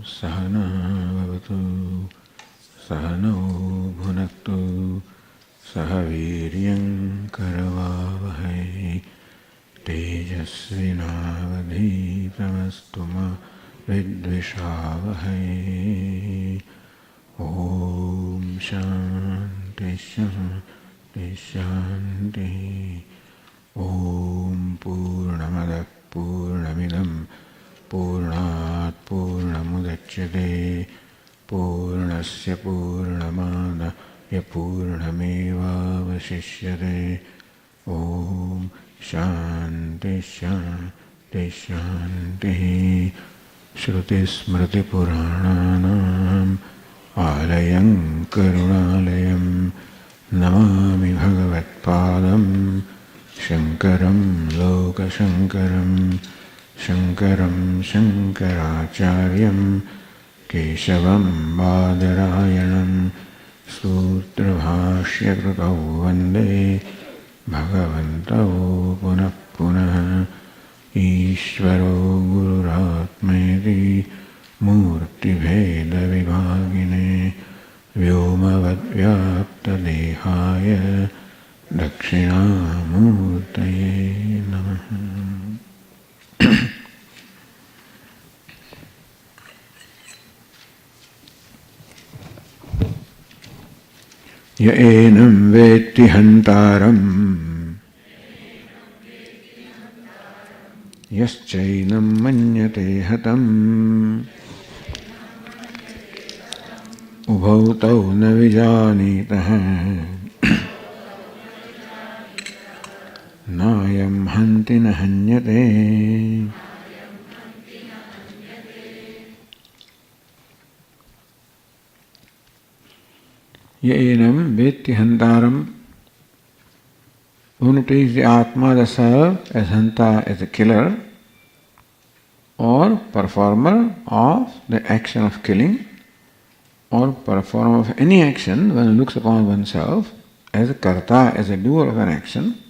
Sahana Bhavatu Sahano Bhunaktu Sahaviryam Karavavahai Tejasvinavadhitamastu ma Vidvishavahai. Om Shanti Shanti Shanti. Om Purnamada Purnamidam Purnat Purnamudachyate Purnasya Purnamada Purnameva Vasishyate. Om Shanti Shanti Shanti. Shruti Smriti Purananam Alayam Karunalayam Namami Bhagavatpadam Shankaram Lokashankaram Shankaram Shankaracharyam Keshavam Badarayanam Sutrabhashya Krutau Vande Bhagavantau Punah Punah. Ishwaro Gururatmeti Murti Bheda Vibhagine Vyomavad Vyapta Dehaya Dakshinamurtaye Namaha. Ya enam veti hantaram Yaschainam manyate hatam Ubhautau na vijanitaha Nayam hanti na hanyate. Yaenam veti hantaram. One who takes the Atma, the self, as hanta, as a killer or performer of the action of killing, or performer of any action, one looks upon oneself as a karta, as a doer of an action.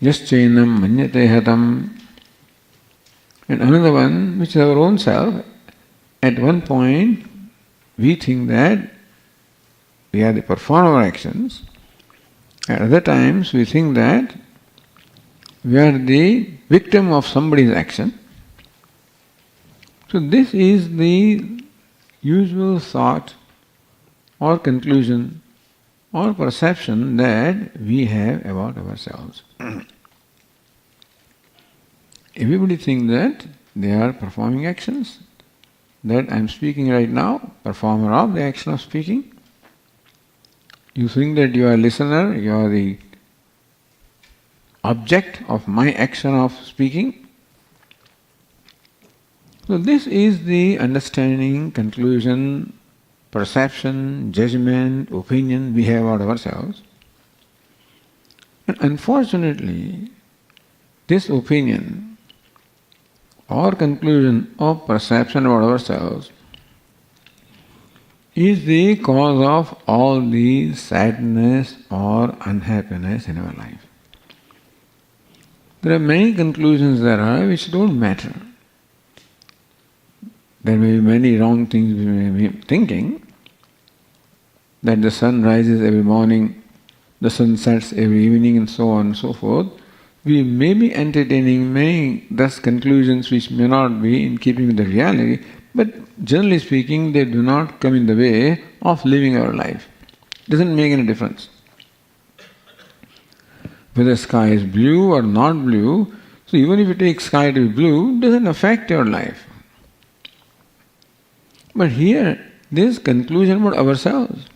Yaschainam manyate hatam. And another one, which is our own self, at one point we think that we are the performer of actions. At other times we think that we are the victim of somebody's action. So this is the usual thought or conclusion or perception that we have about ourselves. Everybody thinks that they are performing actions, that I am speaking right now, performer of the action of speaking. You think that you are a listener, you are the object of my action of speaking. So this is the understanding, conclusion, perception, judgment, opinion we have about ourselves. And unfortunately, this opinion or conclusion or perception about ourselves is the cause of all the sadness or unhappiness in our life. There are many conclusions which don't matter. There may be many wrong things we may be thinking, that the sun rises every morning, the sun sets every evening, and so on and so forth. We may be entertaining many thus conclusions which may not be in keeping with the reality, but generally speaking, they do not come in the way of living our life. Doesn't make any difference. Whether sky is blue or not blue, so even if you take sky to be blue, it doesn't affect your life. But here, this conclusion about ourselves.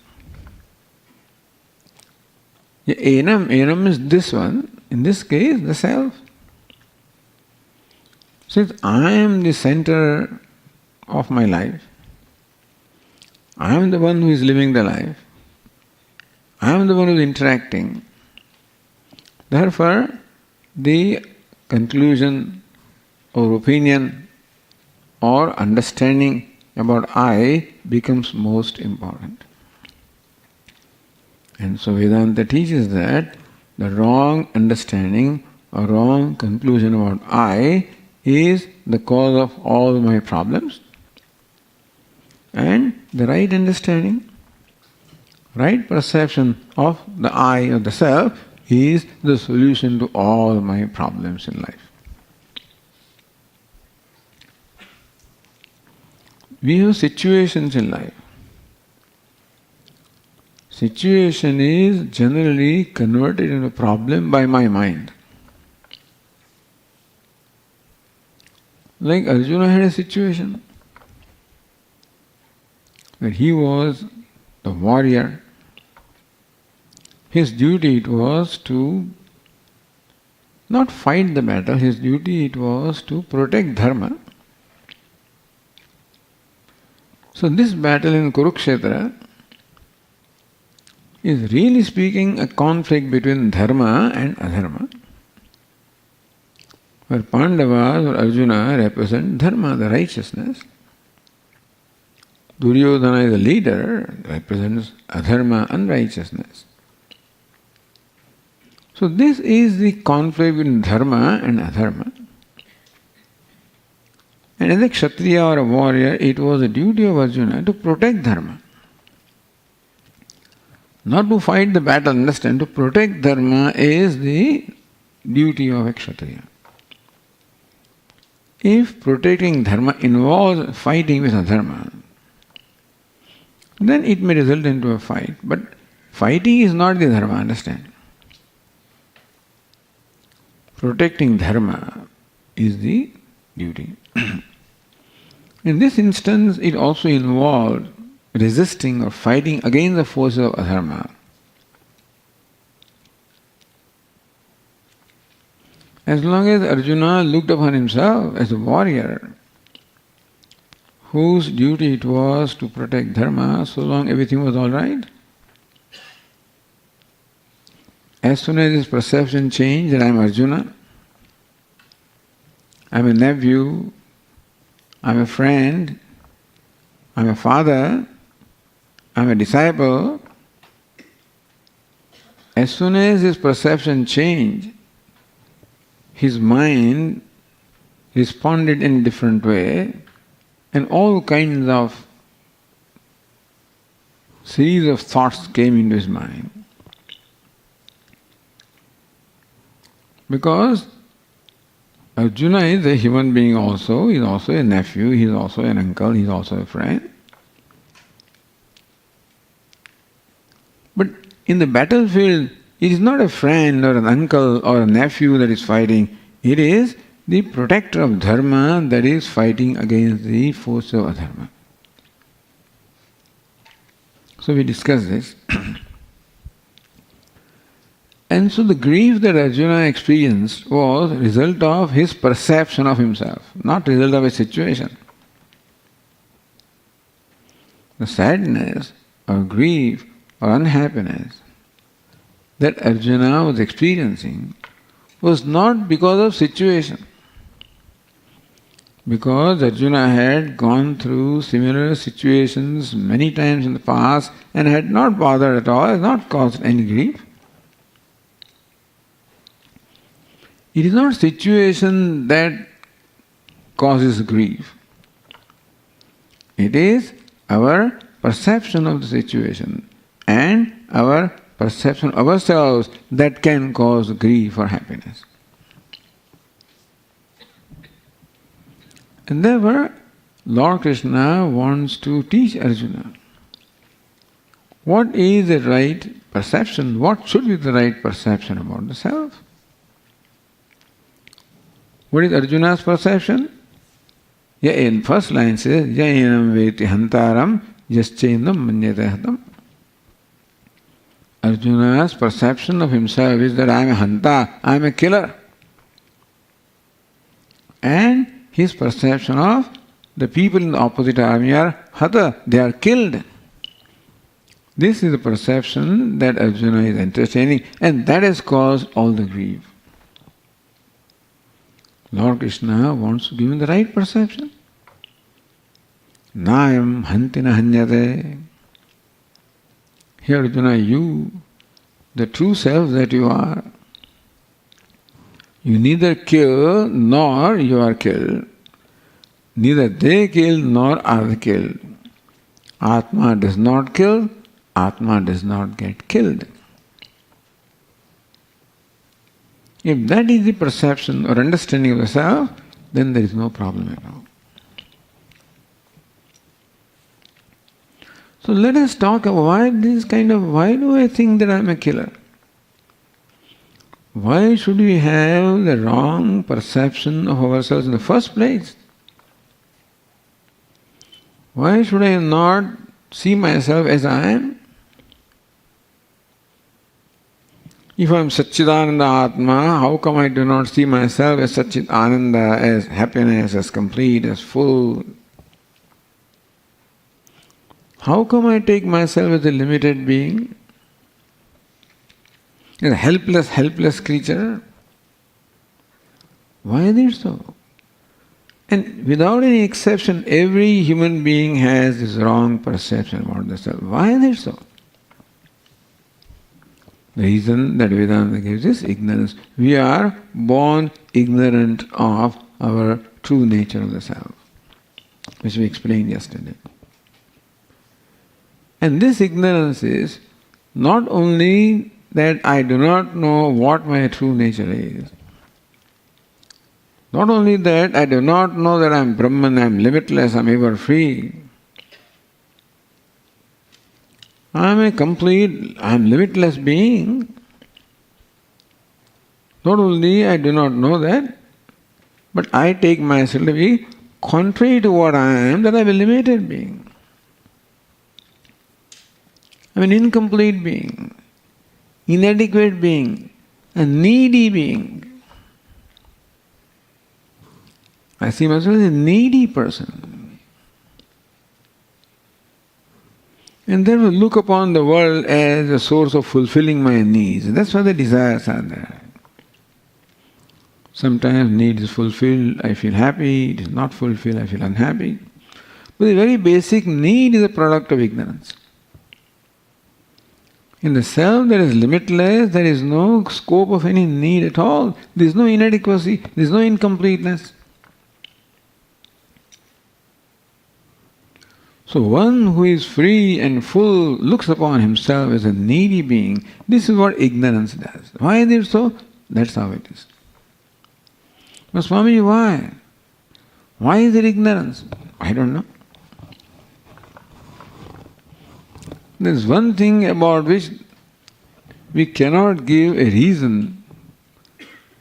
Enam is this one, in this case, the self. Since I am the center of my life, I am the one who is living the life, I am the one who is interacting. Therefore, the conclusion or opinion or understanding about I becomes most important. And so Vedanta teaches that the wrong understanding or wrong conclusion about I is the cause of all my problems. And the right understanding, right perception of the I, of the self, is the solution to all my problems in life. We have situations in life. Situation is generally converted into a problem by my mind. Like Arjuna had a situation where he was the warrior. His duty it was to not fight the battle, his duty it was to protect dharma. So this battle in Kurukshetra is really speaking a conflict between dharma and adharma, where Pandavas or Arjuna represent dharma, the righteousness. Duryodhana is the leader, represents adharma, unrighteousness. So this is the conflict between dharma and adharma. And as a Kshatriya or a warrior, it was the duty of Arjuna to protect dharma. Not to fight the battle, understand, to protect dharma is the duty of a Kshatriya. If protecting dharma involves fighting with adharma, then it may result into a fight. But fighting is not the dharma, understand. Protecting dharma is the duty. In this instance, it also involved resisting or fighting against the forces of adharma. As long as Arjuna looked upon himself as a warrior, whose duty it was to protect dharma, so long everything was all right. As soon as his perception changed that I am Arjuna, I am a nephew, I am a friend, I am a father, I am a disciple, as soon as his perception changed, his mind responded in a different way, and all kinds of series of thoughts came into his mind. Because Arjuna is a human being also, he is also a nephew, he is also an uncle, he is also a friend. But in the battlefield, it is not a friend or an uncle or a nephew that is fighting, it is the protector of dharma that is fighting against the force of adharma. So we discussed this. And so the grief that Arjuna experienced was a result of his perception of himself, not result of a situation. The sadness or grief or unhappiness that Arjuna was experiencing was not because of situation. Because Arjuna had gone through similar situations many times in the past and had not bothered at all, had not caused any grief. It is not situation that causes grief. It is our perception of the situation and our perception of ourselves that can cause grief or happiness. And therefore, Lord Krishna wants to teach Arjuna what is the right perception, what should be the right perception about the self. What is Arjuna's perception? In first line says, Yainam veti hantaram yaschendam manyate hatam. Arjuna's perception of himself is that I am a hanta, I am a killer. And his perception of the people in the opposite army are hata, they are killed. This is the perception that Arjuna is entertaining, and that has caused all the grief. Lord Krishna wants to give him the right perception. Nayam hantina hanyate. Here Arjuna, you, the true self that you are, you neither kill nor you are killed. Neither they kill nor are they killed. Atma does not kill, Atma does not get killed. If that is the perception or understanding of the self, then there is no problem at all. So let us talk about why do I think that I am a killer? Why should we have the wrong perception of ourselves in the first place? Why should I not see myself as I am? If I am Satchidananda Atma, how come I do not see myself as Satchidananda, as happiness, as complete, as full? How come I take myself as a limited being? As a helpless creature? Why is it so? And without any exception, every human being has this wrong perception about the self. Why is it so? The reason that Vedanta gives is ignorance. We are born ignorant of our true nature of the self, which we explained yesterday. And this ignorance is not only that I do not know what my true nature is, not only that I do not know that I am Brahman, I am limitless, I am ever free. I am limitless being. Not only I do not know that, but I take myself to be contrary to what I am, that I am a limited being. I am an incomplete being, inadequate being, a needy being. I see myself as a needy person. And then we look upon the world as a source of fulfilling my needs. That's why the desires are there. Sometimes need is fulfilled, I feel happy. It is not fulfilled, I feel unhappy. But the very basic need is a product of ignorance. In the self that is limitless, there is no scope of any need at all. There is no inadequacy, there is no incompleteness. So one who is free and full looks upon himself as a needy being. This is what ignorance does. Why is it so? That's how it is. But Swamiji, why? Why is it ignorance? I don't know. There is one thing about which we cannot give a reason.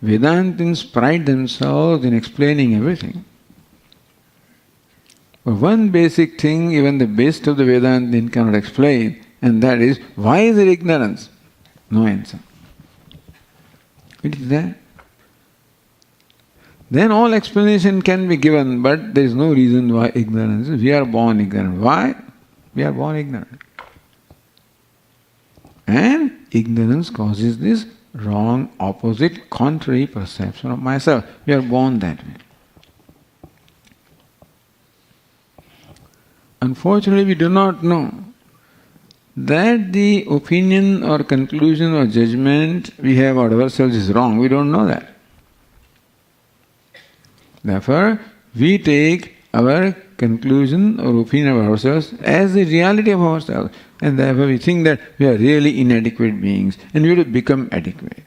Vedantins pride themselves in explaining everything. But one basic thing even the best of the Vedantin cannot explain, and that is, why is there ignorance? No answer. It is there. Then all explanation can be given, but there is no reason why ignorance is. We are born ignorant. Why? We are born ignorant. And ignorance causes this wrong, opposite, contrary perception of myself. We are born that way. Unfortunately, we do not know that the opinion or conclusion or judgment we have about ourselves is wrong. We don't know that. Therefore, we take our conclusion or opinion of ourselves as the reality of ourselves. And therefore we think that we are really inadequate beings and we have to become adequate.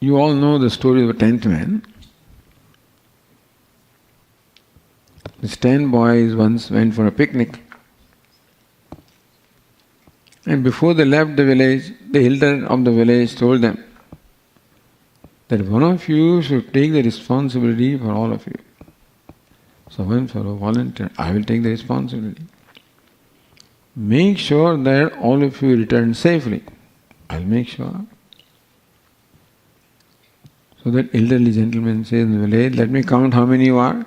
You all know the story of the 10th man. These 10 boys once went for a picnic. And before they left the village, the elder of the village told them that one of you should take the responsibility for all of you. So one fellow volunteered, I will take the responsibility. Make sure that all of you return safely. I'll make sure. So that elderly gentleman says in the village, let me count how many you are.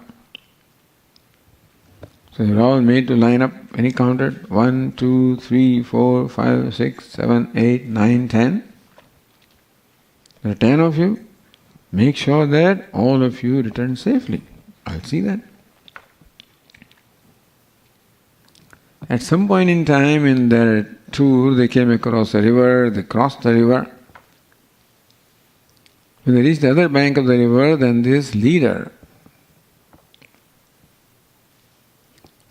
So they were all made to line up, and he counted 1, 2, 3, 4, 5, 6, 7, 8, 9, 10. There are 10 of you. Make sure that all of you return safely. I'll see that. At some point in time in their tour, they came across a river, they crossed the river. When they reached the other bank of the river, then this leader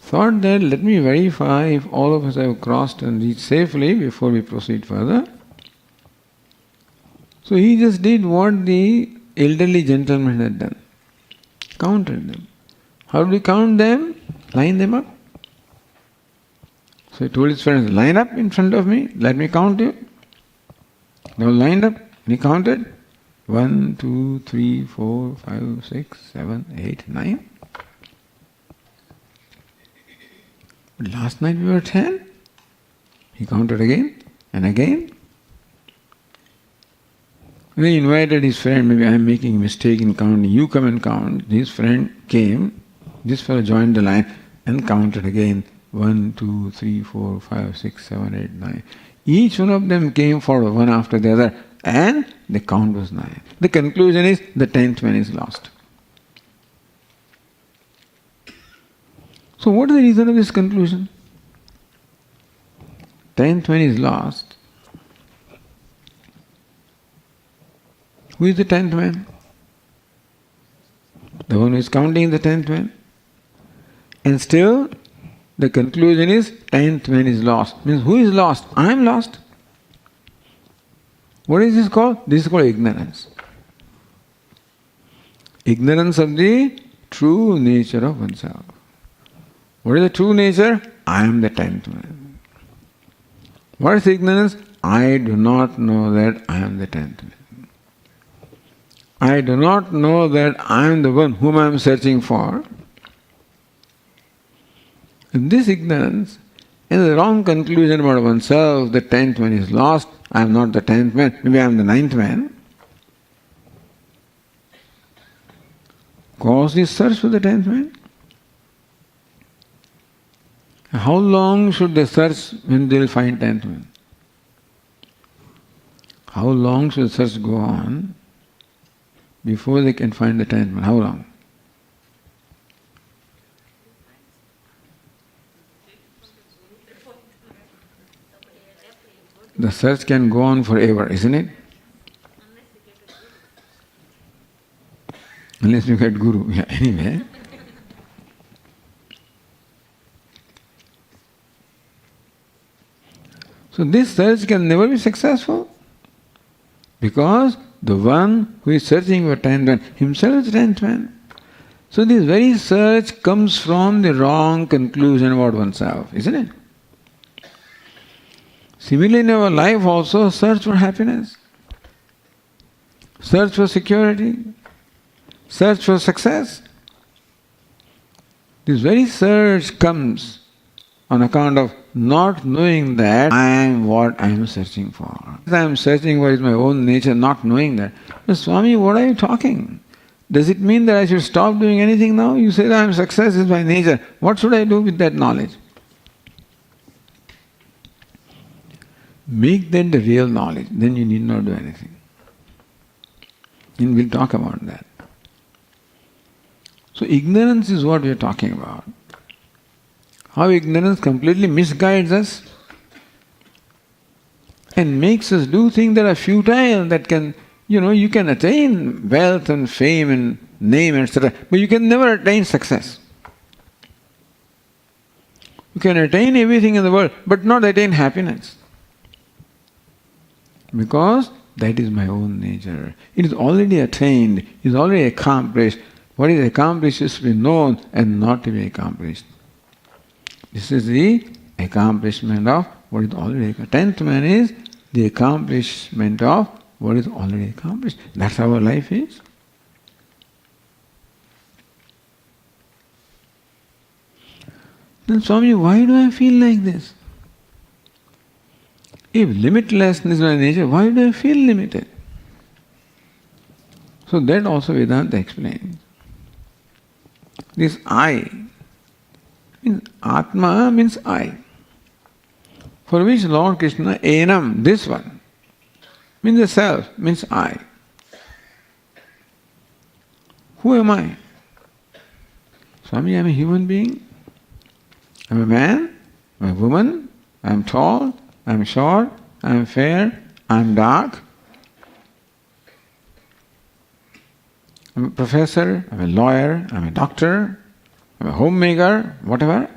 thought that let me verify if all of us have crossed and reached safely before we proceed further. So he just did what the elderly gentleman had done. Counted them. How do we count them? Line them up. So he told his friends, line up in front of me, let me count you. They all lined up and he counted. 1, 2, 3, 4, 5, 6, 7, 8, 9. But last night we were 10. He counted again and again. And he invited his friend, maybe I am making a mistake in counting, you come and count. His friend came, this fellow joined the line and counted again. 1, 2, 3, 4, 5, 6, 7, 8, 9. Each one of them came forward one after the other and the count was 9. The conclusion is the 10th man is lost. So what is the reason of this conclusion? 10th man is lost. Who is the 10th man? The one who is counting the 10th man. And still the conclusion is 10th man is lost. Means who is lost? I am lost. What is this called? This is called ignorance. Ignorance of the true nature of oneself. What is the true nature? I am the 10th man. What is ignorance? I do not know that I am the 10th man. I do not know that I am the one whom I am searching for. And this ignorance is the wrong conclusion about oneself. The 10th man is lost. I am not the 10th man. Maybe I am the 9th man. Cause this search for the 10th man. How long should they search when they will find 10th man? How long should the search go on before they can find the 10th man? How long? The search can go on forever, isn't it? Unless you get guru. Yeah, anyway. So this search can never be successful because the one who is searching for 10th man himself is 10th man. So this very search comes from the wrong conclusion about oneself, isn't it? Similarly in our life also, search for happiness, search for security, search for success. This very search comes on account of not knowing that I am what I am searching for. I am searching for is my own nature, not knowing that. But Swami, what are you talking? Does it mean that I should stop doing anything now? You say that I am success is my nature. What should I do with that knowledge? Make that the real knowledge, then you need not do anything. And we'll talk about that. So ignorance is what we are talking about. How ignorance completely misguides us and makes us do things that are futile, that can, you can attain wealth and fame and name, etc., but you can never attain success. You can attain everything in the world, but not attain happiness. Because that is my own nature. It is already attained, it is already accomplished. What is accomplished is to be known and not to be accomplished. This is the accomplishment of what is already accomplished. 10th man is the accomplishment of what is already accomplished. That's how our life is. Then Swami, why do I feel like this? If limitlessness is my nature, why do I feel limited? So that also Vedanta explains. This I means Atma means I. For which Lord Krishna, Enam, this one, means the self, means I. Who am I? Swami, I am a human being. I am a man, I am a woman, I am tall, I am short, I am fair, I am dark. I am a professor, I am a lawyer, I am a doctor, I am a homemaker, whatever.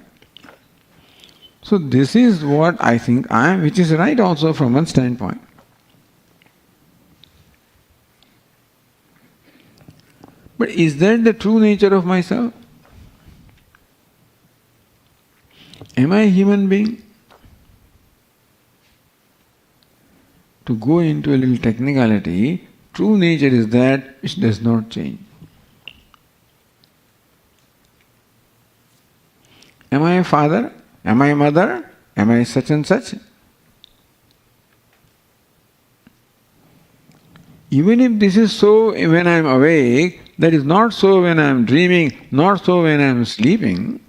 So this is what I think I am, which is right also from one standpoint. But is that the true nature of myself? Am I a human being? To go into a little technicality, true nature is that which does not change. Am I a father? Am I a mother? Am I such and such? Even if this is so when I am awake, that is not so when I am dreaming, not so when I am sleeping.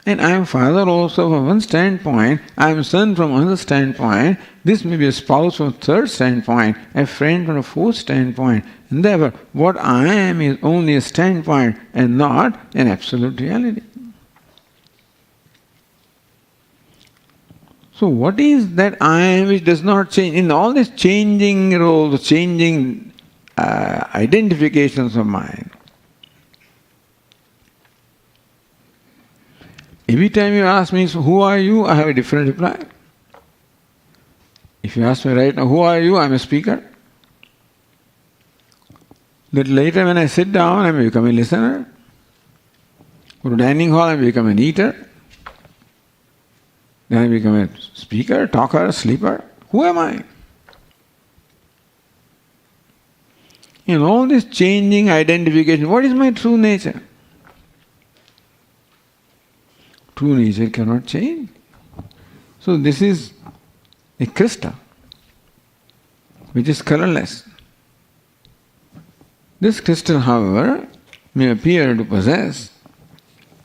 And I am father also from one standpoint, I am son from another standpoint, this may be a spouse from a third standpoint, a friend from a fourth standpoint. And therefore, what I am is only a standpoint and not an absolute reality. So what is that I am which does not change? In all these changing roles, changing identifications of mine, every time you ask me, so who are you? I have a different reply. If you ask me right now, who are you? I am a speaker. Little later when I sit down, I may become a listener. Go to dining hall, I may become an eater. Then I become a speaker, talker, sleeper. Who am I? In all this changing identification, what is my true nature? True nature cannot change. So this is a crystal which is colorless. This crystal, however, may appear to possess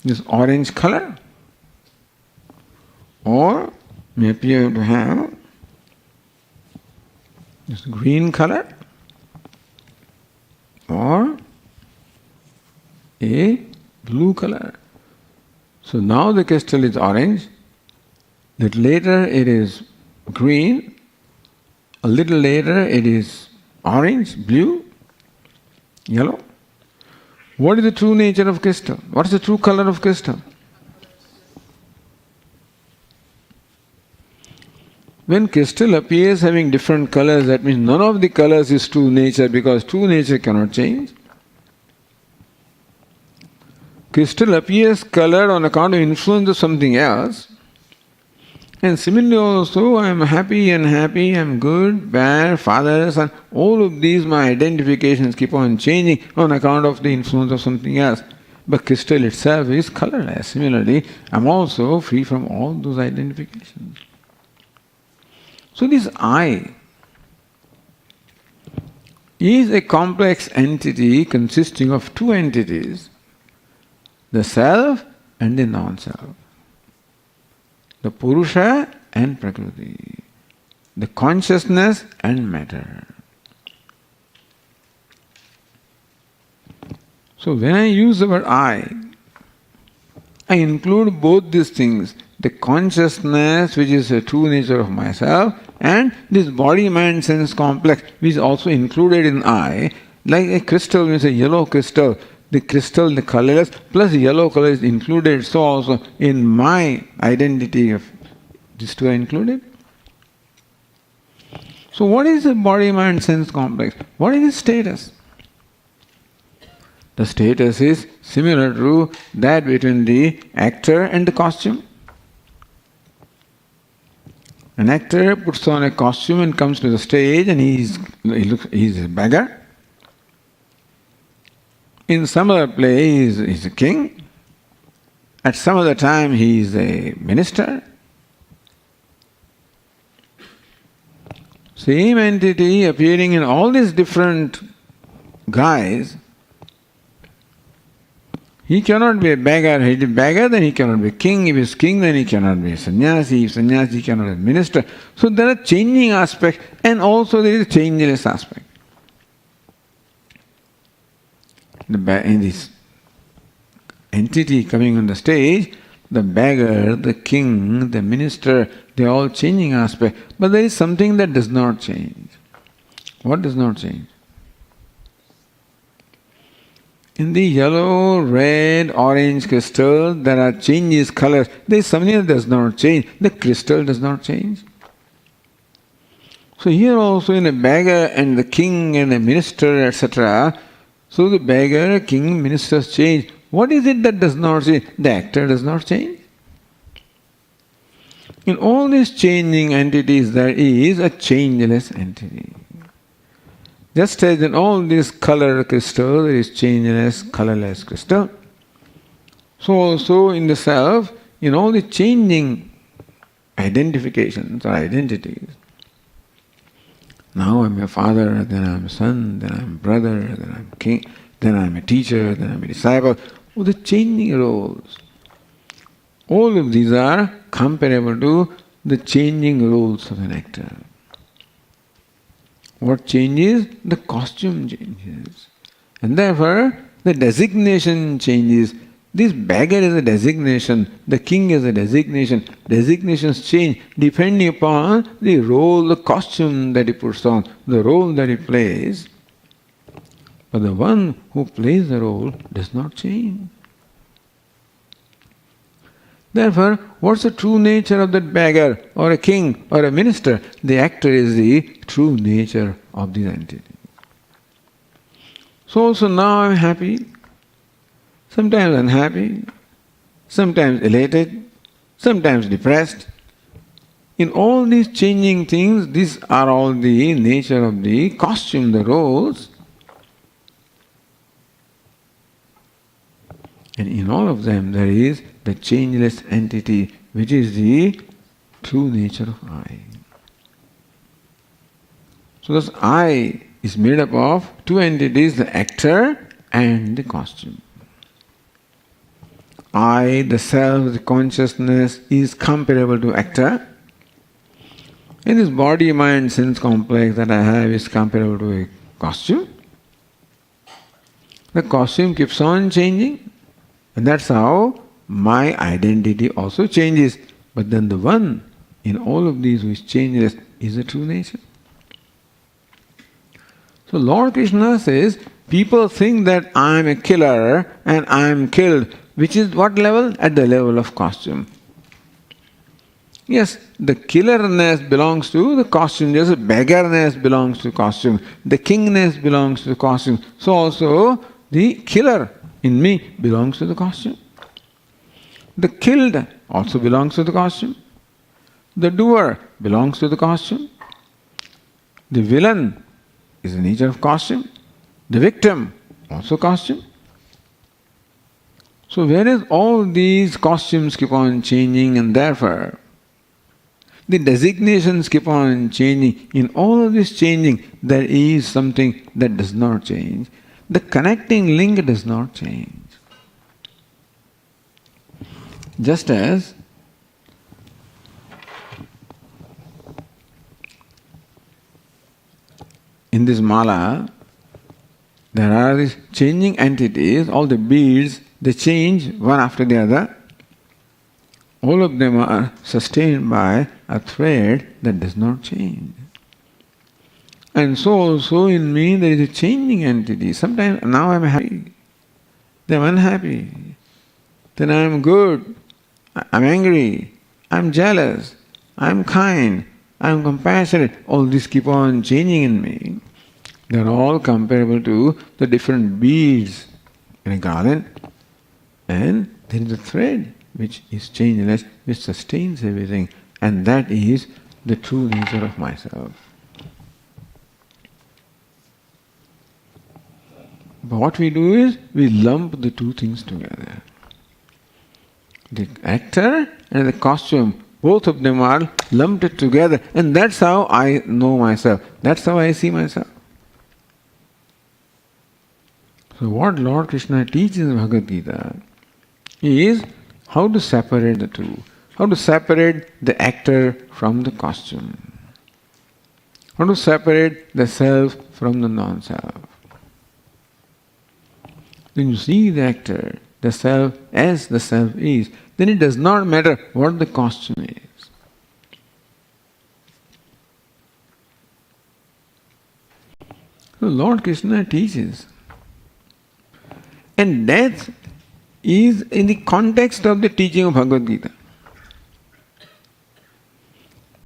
this orange color, or may appear to have this green color, or a blue color. So now the crystal is orange, little later it is green, a little later it is orange, blue, yellow. What is the true nature of crystal? What is the true color of crystal? When crystal appears having different colors, that means none of the colors is true nature, because true nature cannot change. Crystal appears colored on account of influence of something else. And similarly also, I am happy, unhappy, I am good, bad, father, son. All of these my identifications keep on changing on account of the influence of something else. But crystal itself is colorless. Similarly, I am also free from all those identifications. So this I is a complex entity consisting of two entities, the self and the non-self, the Purusha and Prakriti, the consciousness and matter. So when I use the word I include both these things, the consciousness which is the true nature of myself, and this body-mind sense complex which is also included in I, like a crystal, when you say yellow crystal, the crystal, the colorless, plus yellow color is included, so also in my identity of these two are included. So what is the body-mind sense complex? What is its status? The status is similar to that between the actor and the costume. An actor puts on a costume and comes to the stage and he's a beggar. In some other play he's a king. At some other time he is a minister. Same entity appearing in all these different guise. He cannot be a beggar. If he is a beggar, then he cannot be king. If he is king, then he cannot be a sannyasi. If sannyasi, he cannot be a minister. So there are changing aspects, and also there is a changeless aspect. In this entity coming on the stage, the beggar, the king, the minister, they are all changing aspects. But there is something that does not change. What does not change? In the yellow, red, orange crystal, there are changes, colors. There is something that does not change. The crystal does not change. So here also in a beggar and the king and a minister, etc., so the beggar, king, ministers change. What is it that does not change? The actor does not change. In all these changing entities, there is a changeless entity. Just as in all these color crystal, there is changeless, colorless crystal. So also in the self, in all the changing identifications or identities. Now I'm a father, then I'm a son, then I'm a brother, then I'm a king, then I'm a teacher, then I'm a disciple. All the changing roles. All of these are comparable to the changing roles of an actor. What changes? The costume changes. And therefore, the designation changes. This beggar is a designation, the king is a designation. Designations change depending upon the role, the costume that he puts on, the role that he plays. But the one who plays the role does not change. Therefore, what's the true nature of that beggar or a king or a minister? The actor is the true nature of this entity. So also now I'm happy, sometimes unhappy, sometimes elated, sometimes depressed. In all these changing things, these are all the nature of the costume, the roles. And in all of them there is the changeless entity which is the true nature of I. So this I is made up of two entities, the actor and the costume. I, the self, the consciousness is comparable to actor. And this body, mind, sense complex that I have is comparable to a costume. The costume keeps on changing. And that's how my identity also changes. But then the one in all of these which changes is the true nature. So Lord Krishna says, people think that I am a killer and I am killed. Which is what level? At the level of costume. Yes, the killerness belongs to the costume, just the beggarness belongs to costume, the kingness belongs to the costume. So also the killer in me belongs to the costume. The killed also belongs to the costume. The doer belongs to the costume. The villain is the nature of costume. The victim also costume. So whereas all these costumes keep on changing and therefore the designations keep on changing, in all of this changing there is something that does not change. The connecting link does not change. Just as in this mala, there are these changing entities, all the beads, they change one after the other. All of them are sustained by a thread that does not change. And so also in me there is a changing entity. Sometimes now I am happy, then I am unhappy, then I am good, I am angry, I am jealous, I am kind, I am compassionate. All these keep on changing in me. They are all comparable to the different beads in a garland. And there is a thread which is changeless, which sustains everything, and that is the true nature of myself. But what we do is, we lump the two things together. The actor and the costume, both of them are lumped together, and that's how I know myself. That's how I see myself. So what Lord Krishna teaches in Bhagavad Gita is how to separate the two, how to separate the actor from the costume, how to separate the self from the non-self. When you see the actor, the self as the self is, then it does not matter what the costume is. So Lord Krishna teaches And death is in the context of the teaching of Bhagavad Gita.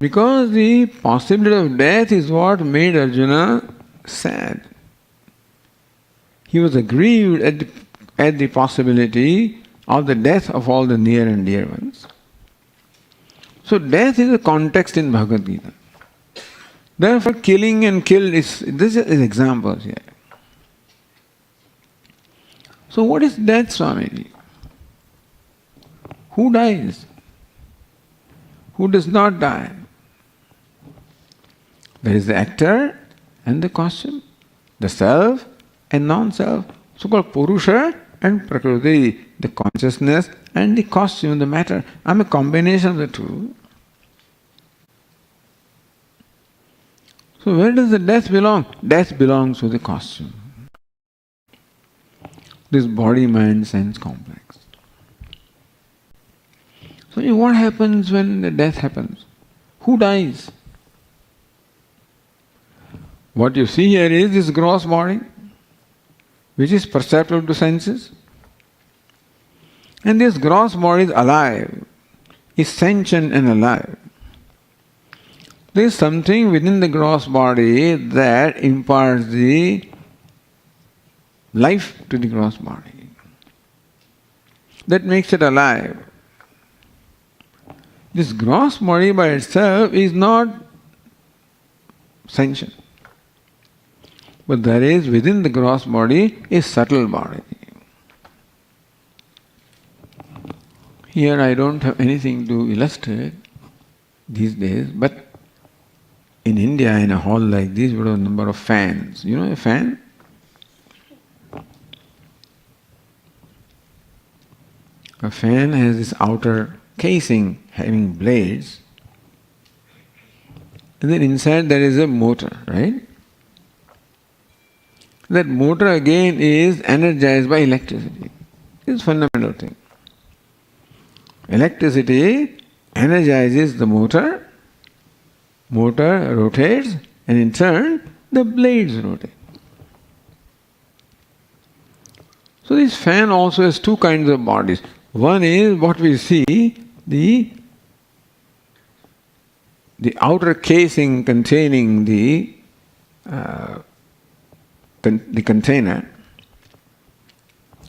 Because the possibility of death is what made Arjuna sad. He was aggrieved at the possibility of the death of all the near and dear ones. So death is a context in Bhagavad Gita. Therefore killing and killed this is examples here. So what is death, Swamiji? Who dies? Who does not die? There is the actor and the costume, the self and non-self, so-called Purusha and Prakriti, the consciousness and the costume, the matter. I'm a combination of the two. So where does the death belong? Death belongs to the costume. This body-mind-sense complex. So what happens when the death happens? Who dies? What you see here is this gross body, which is perceptible to senses. And this gross body is alive, is sentient and alive. There is something within the gross body that imparts the life to the gross body. That makes it alive. This gross body by itself is not sentient. But there is within the gross body a subtle body. Here I don't have anything to illustrate these days, but in India, in a hall like this, we have a number of fans. You know a fan? A fan has this outer casing having blades, and then inside there is a motor, right? That motor again is energized by electricity. It's a fundamental thing. Electricity energizes the motor rotates, and in turn the blades rotate. So this fan also has two kinds of bodies. One is what we see, the outer casing containing the container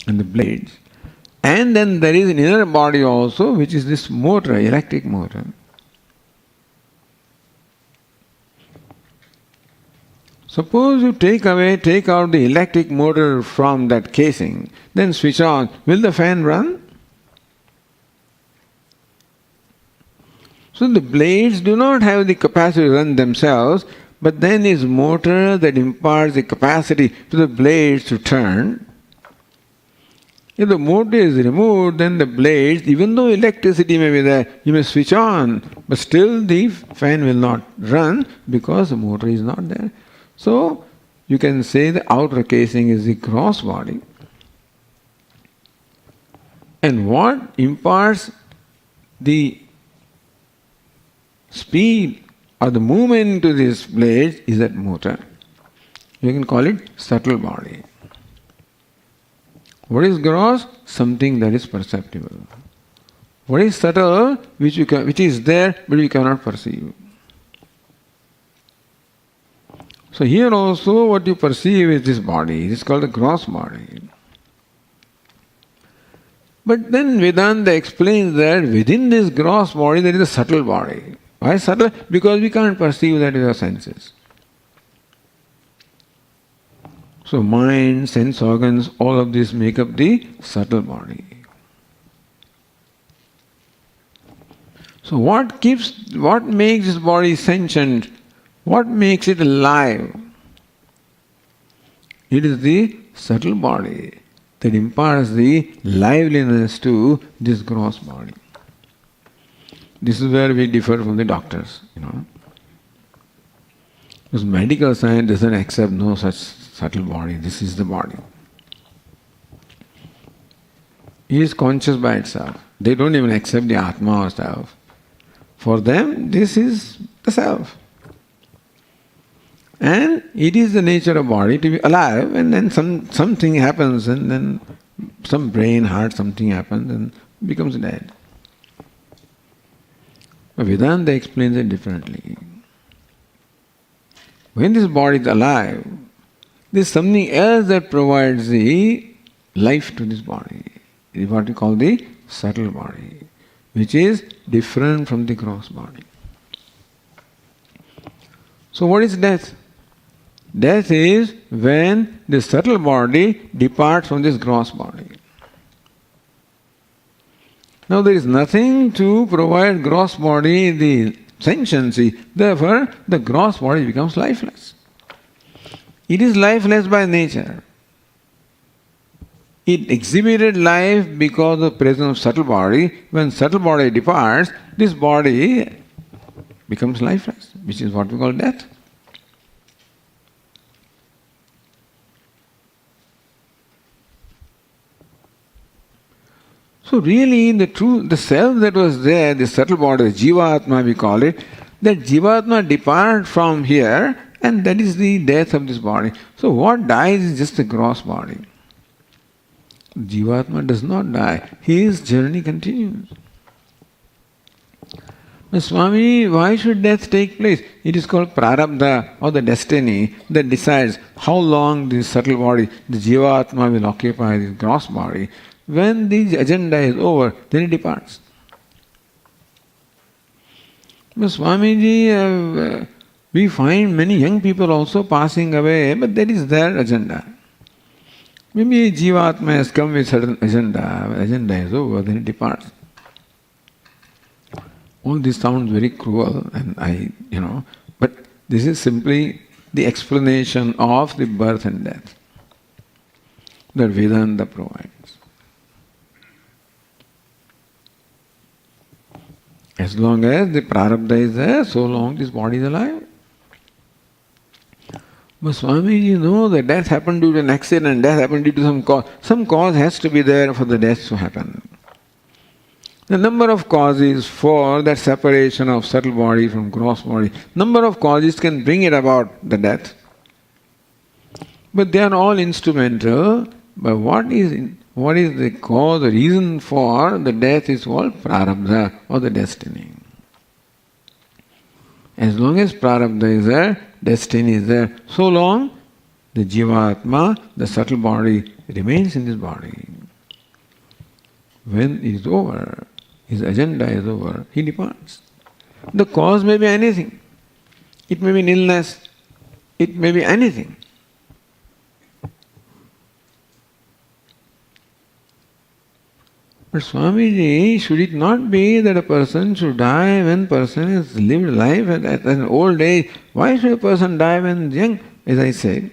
and the blades. And then there is an inner body also, which is this motor, electric motor. Suppose you take out the electric motor from that casing, then switch on. Will the fan run? So the blades do not have the capacity to run themselves, but then is motor that imparts the capacity to the blades to turn. If the motor is removed, then the blades, even though electricity may be there, you may switch on, but still the fan will not run because the motor is not there. So you can say the outer casing is the gross body. And what imparts the speed or the movement to this blade is that motor. You can call it subtle body. What is gross? Something that is perceptible. What is subtle? Which is there but we cannot perceive. So here also what you perceive is this body. It is called the gross body. But then Vedanta explains that within this gross body there is a subtle body. Why subtle? Because we can't perceive that with our senses. So mind, sense organs, all of this make up the subtle body. So what makes this body sentient? What makes it alive? It is the subtle body that imparts the liveliness to this gross body. This is where we differ from the doctors, Because medical science doesn't accept no such subtle body. This is the body. It is conscious by itself. They don't even accept the Atma or self. For them, this is the self. And it is the nature of body to be alive, and then something happens, and then some brain, heart, something happens and becomes dead. But Vedanta explains it differently. When this body is alive, there is something else that provides the life to this body. It is what we call the subtle body, which is different from the gross body. So what is death? Death is when the subtle body departs from this gross body. Now there is nothing to provide gross body the sentiency, therefore the gross body becomes lifeless. It is lifeless by nature. It exhibited life because of the presence of subtle body. When subtle body departs, this body becomes lifeless, which is what we call death. So really the self that was there, the subtle body, the Jivatma we call it, that Jivatma departs from here and that is the death of this body. So what dies is just the gross body. Jivatma does not die. His journey continues. Now, Swami, why should death take place? It is called prarabdha or the destiny that decides how long this subtle body, the Jivatma will occupy this gross body. When the agenda is over, then it departs. But Swamiji, we find many young people also passing away, but that is their agenda. Maybe Jivatma has come with certain agenda, agenda is over, then it departs. All this sounds very cruel, and but this is simply the explanation of the birth and death that Vedanta provides. As long as the prarabdha is there, so long this body is alive. But Swamiji, that death happened due to an accident, death happened due to some cause. Some cause has to be there for the death to happen. The number of causes for that separation of subtle body from gross body, number of causes can bring it about the death. But they are all instrumental. But what is the cause, the reason for the death is called prarabdha or the destiny. As long as prarabdha is there, destiny is there, so long the Jivatma, the subtle body, remains in this body. When it is over, his agenda is over, he departs. The cause may be anything. It may be an illness, it may be anything. But Swamiji, should it not be that a person should die when person has lived life at an old age? Why should a person die when young? As I said,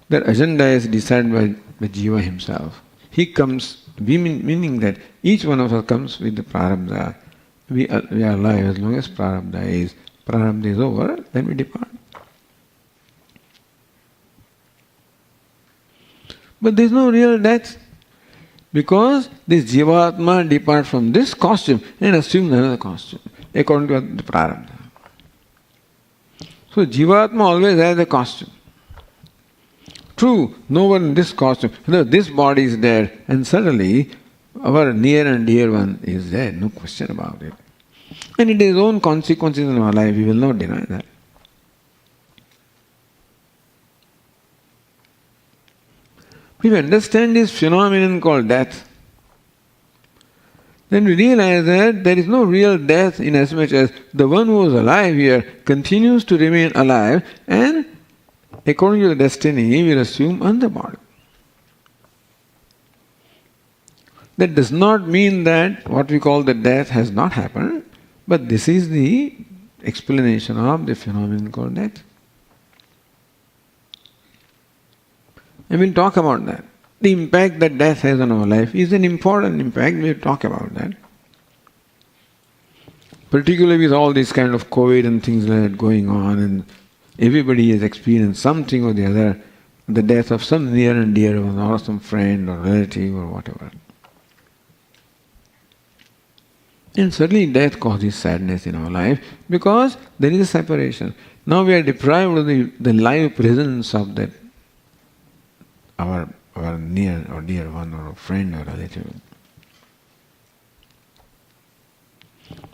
that agenda is decided by the Jiva himself. He comes, meaning that each one of us comes with the prarabdha. We are alive as long as prarabdha is over, then we depart. But there is no real death. Because this Jivatma departs from this costume and assumes another costume, according to the prarabdha. So Jivatma always has a costume. True, no one in this costume, this body is dead, and suddenly our near and dear one is dead, no question about it. And it has own consequences in our life, we will not deny that. If we understand this phenomenon called death, then we realize that there is no real death in as much as the one who is alive here continues to remain alive and according to the destiny will assume another body. That does not mean that what we call the death has not happened, but this is the explanation of the phenomenon called death. And we'll talk about that. The impact that death has on our life is an important impact, we'll talk about that. Particularly with all this kind of COVID and things like that going on, and everybody has experienced something or the other, the death of some near and dear one, or some friend or relative or whatever. And certainly death causes sadness in our life because there is a separation. Now we are deprived of the live presence of that, our our near or dear one or a friend or relative.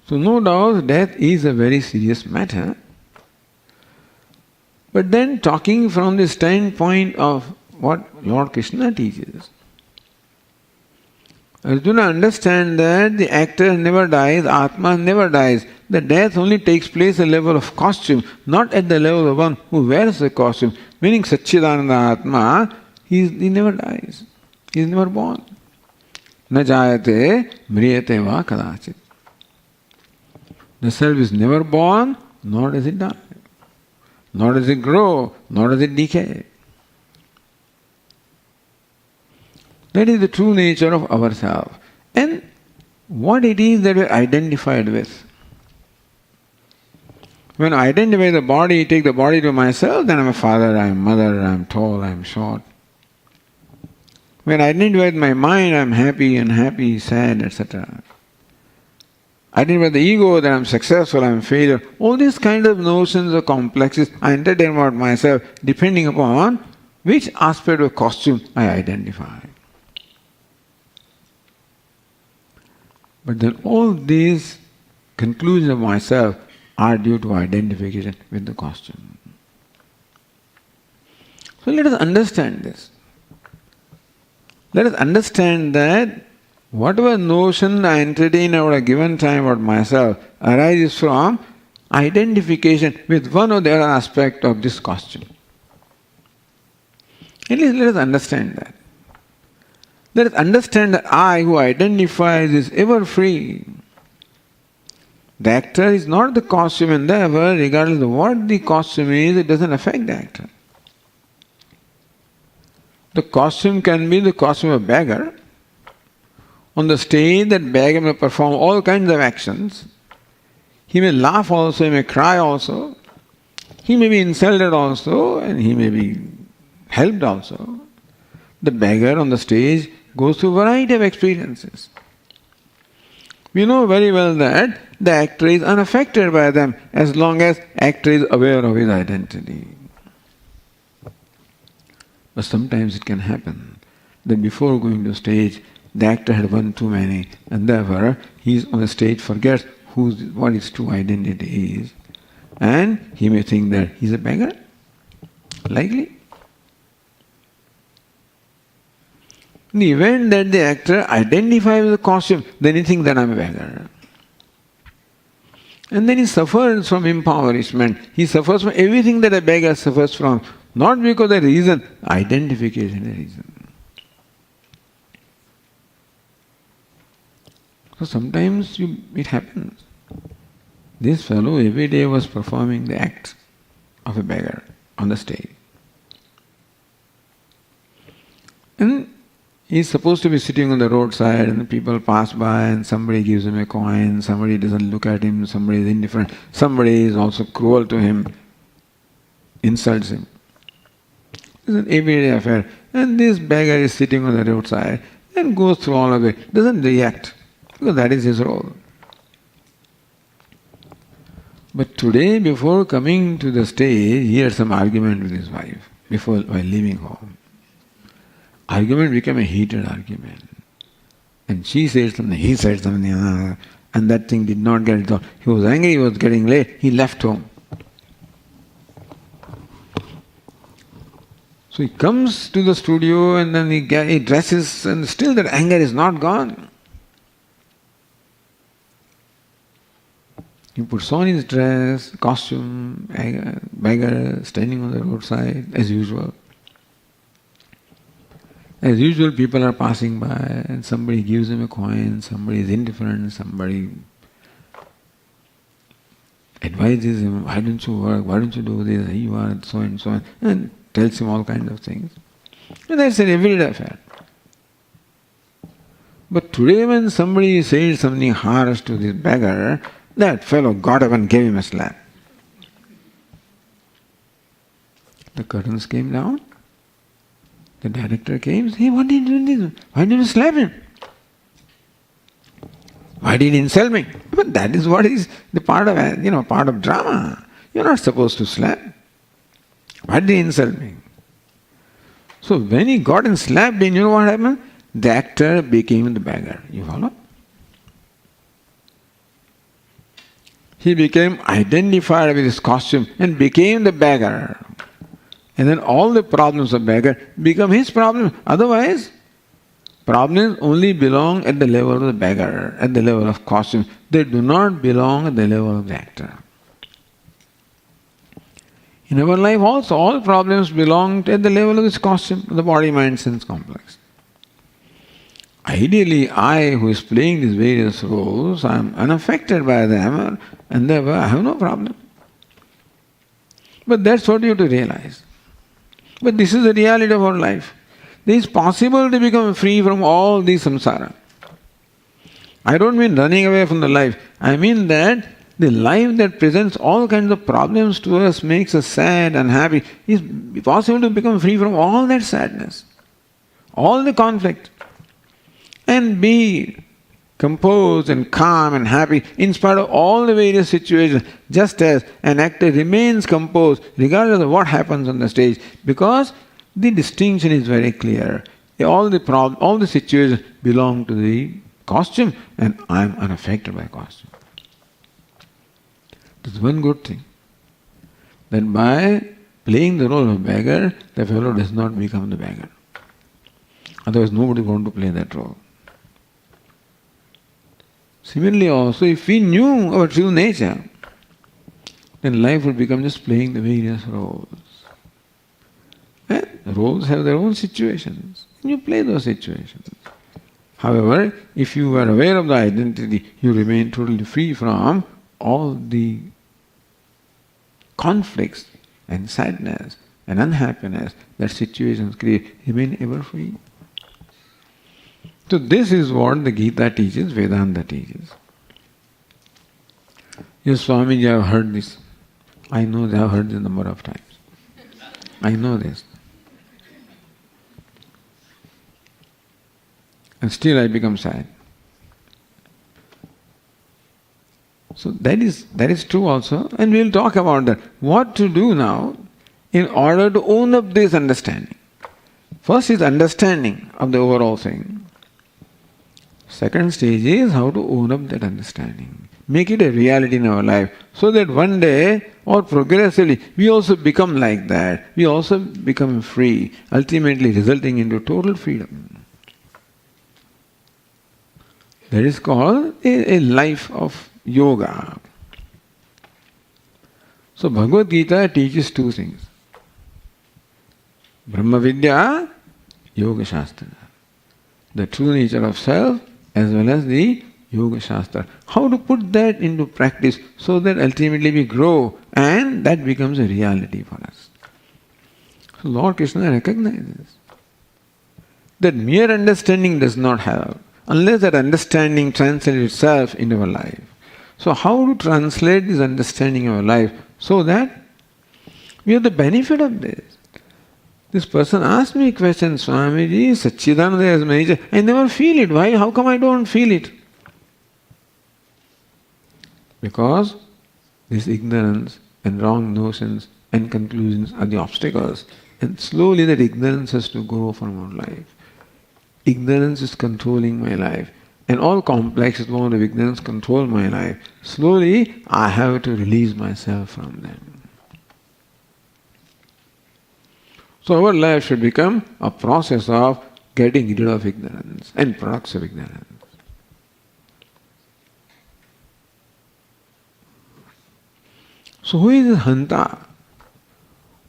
So no doubt death is a very serious matter. But then talking from the standpoint of what Lord Krishna teaches, Arjuna understand that the actor never dies, Atma never dies. The death only takes place at the level of costume, not at the level of one who wears the costume. Meaning Satchidananda Atma, he never dies. He is never born. Na jayate mriyate va kadachit. The self is never born, nor does it die. Nor does it grow, nor does it decay. That is the true nature of ourselves. And what it is that we are identified with. When I identify the body, take the body to myself, then I am a father, I am mother, I am tall, I am short. When I identify with my mind, I am happy, unhappy, sad, etc. I identify with the ego that I am successful, I am failure. All these kind of notions or complexes I entertain about myself depending upon which aspect of costume I identify. But then all these conclusions of myself are due to identification with the costume. So let us understand this. Let us understand that whatever notion I entertain at a given time about myself arises from identification with one or the other aspect of this costume. At least let us understand that. Let us understand that I who identifies is ever free. The actor is not the costume, and therefore, regardless of what the costume is, it doesn't affect the actor. The costume can be the costume of a beggar. On the stage, that beggar may perform all kinds of actions. He may laugh also, he may cry also. He may be insulted also, and he may be helped also. The beggar on the stage goes through a variety of experiences. We know very well that the actor is unaffected by them as long as the actor is aware of his identity. But sometimes it can happen that before going to stage, the actor had won too many, and therefore he is on the stage, forgets what his true identity is, and he may think that he is a beggar. Likely. In the event that the actor identifies with the costume, then he thinks that I am a beggar. And then he suffers from impoverishment. He suffers from everything that a beggar suffers from. Not because of the reason, identification is the reason. So sometimes it happens. This fellow every day was performing the act of a beggar on the stage. And he is supposed to be sitting on the roadside and people pass by and somebody gives him a coin, somebody doesn't look at him, somebody is indifferent, somebody is also cruel to him, insults him. It's an everyday affair. And this beggar is sitting on the roadside and goes through all of it, doesn't react, because that is his role. But today, before coming to the stage, he had some argument with his wife while leaving home. Argument became a heated argument. And she said something, he said something, and that thing did not get resolved. He was angry, he was getting late, he left home. So he comes to the studio and then he dresses, and still that anger is not gone. He puts on his dress, costume, beggar, standing on the roadside as usual. As usual, people are passing by and somebody gives him a coin, somebody is indifferent, somebody advises him, why don't you work, why don't you do this, you are so and so, and tells him all kinds of things. And that's an everyday affair. But today when somebody says something harsh to this beggar, that fellow got up and gave him a slap. The curtains came down. The director came, hey, what did you do? Why did you slap him? Why did he insult me? But that is what is the part of drama. You're not supposed to slap. Why did he insult me? So when he got slapped in, you know what happened? The actor became the beggar. You follow? He became identified with his costume and became the beggar. And then all the problems of beggar become his problem. Otherwise, problems only belong at the level of the beggar, at the level of costume. They do not belong at the level of the actor. In our life also, all problems belong at the level of this costume, the body, mind, sense complex. Ideally, I who is playing these various roles, I am unaffected by them, and therefore I have no problem. But that's what you have to realize. But this is the reality of our life. It is possible to become free from all these samsara. I don't mean running away from the life. I mean that the life that presents all kinds of problems to us, makes us sad, unhappy, is possible to become free from all that sadness, all the conflict, and be composed and calm and happy in spite of all the various situations, just as an actor remains composed regardless of what happens on the stage, because the distinction is very clear. All the situations belong to the costume, and I am unaffected by costume. There's one good thing, that by playing the role of beggar, the fellow does not become the beggar. Otherwise nobody is going to play that role. Similarly also, if we knew our true nature, then life would become just playing the various roles. And the roles have their own situations, and you play those situations. However, if you are aware of the identity, you remain totally free from all the conflicts and sadness and unhappiness that situations create. Remain ever free. So this is what the Gita teaches, Vedanta teaches. Yes, Swamiji, I have heard this. I know they have heard this a number of times. I know this. And still I become sad. So that is true also, and we will talk about that. What to do now in order to own up this understanding. First is understanding of the overall thing. Second stage is how to own up that understanding. Make it a reality in our life, so that one day or progressively we also become like that. We also become free, ultimately resulting into total freedom. That is called a life of yoga. So Bhagavad Gita teaches two things. Brahma Vidya, Yoga Shastra. The true nature of self as well as the Yoga Shastra. How to put that into practice so that ultimately we grow and that becomes a reality for us. So Lord Krishna recognizes that mere understanding does not help unless that understanding translates itself into our life. So how to translate this understanding in our life so that we have the benefit of this? This person asked me a question, Swamiji, Satchidananda is my nature. I never feel it. Why? How come I don't feel it? Because this ignorance and wrong notions and conclusions are the obstacles. And slowly that ignorance has to go from our life. Ignorance is controlling my life. And all complexes born of ignorance control my life. Slowly I have to release myself from them. So our life should become a process of getting rid of ignorance and products of ignorance. So who is this Hanta?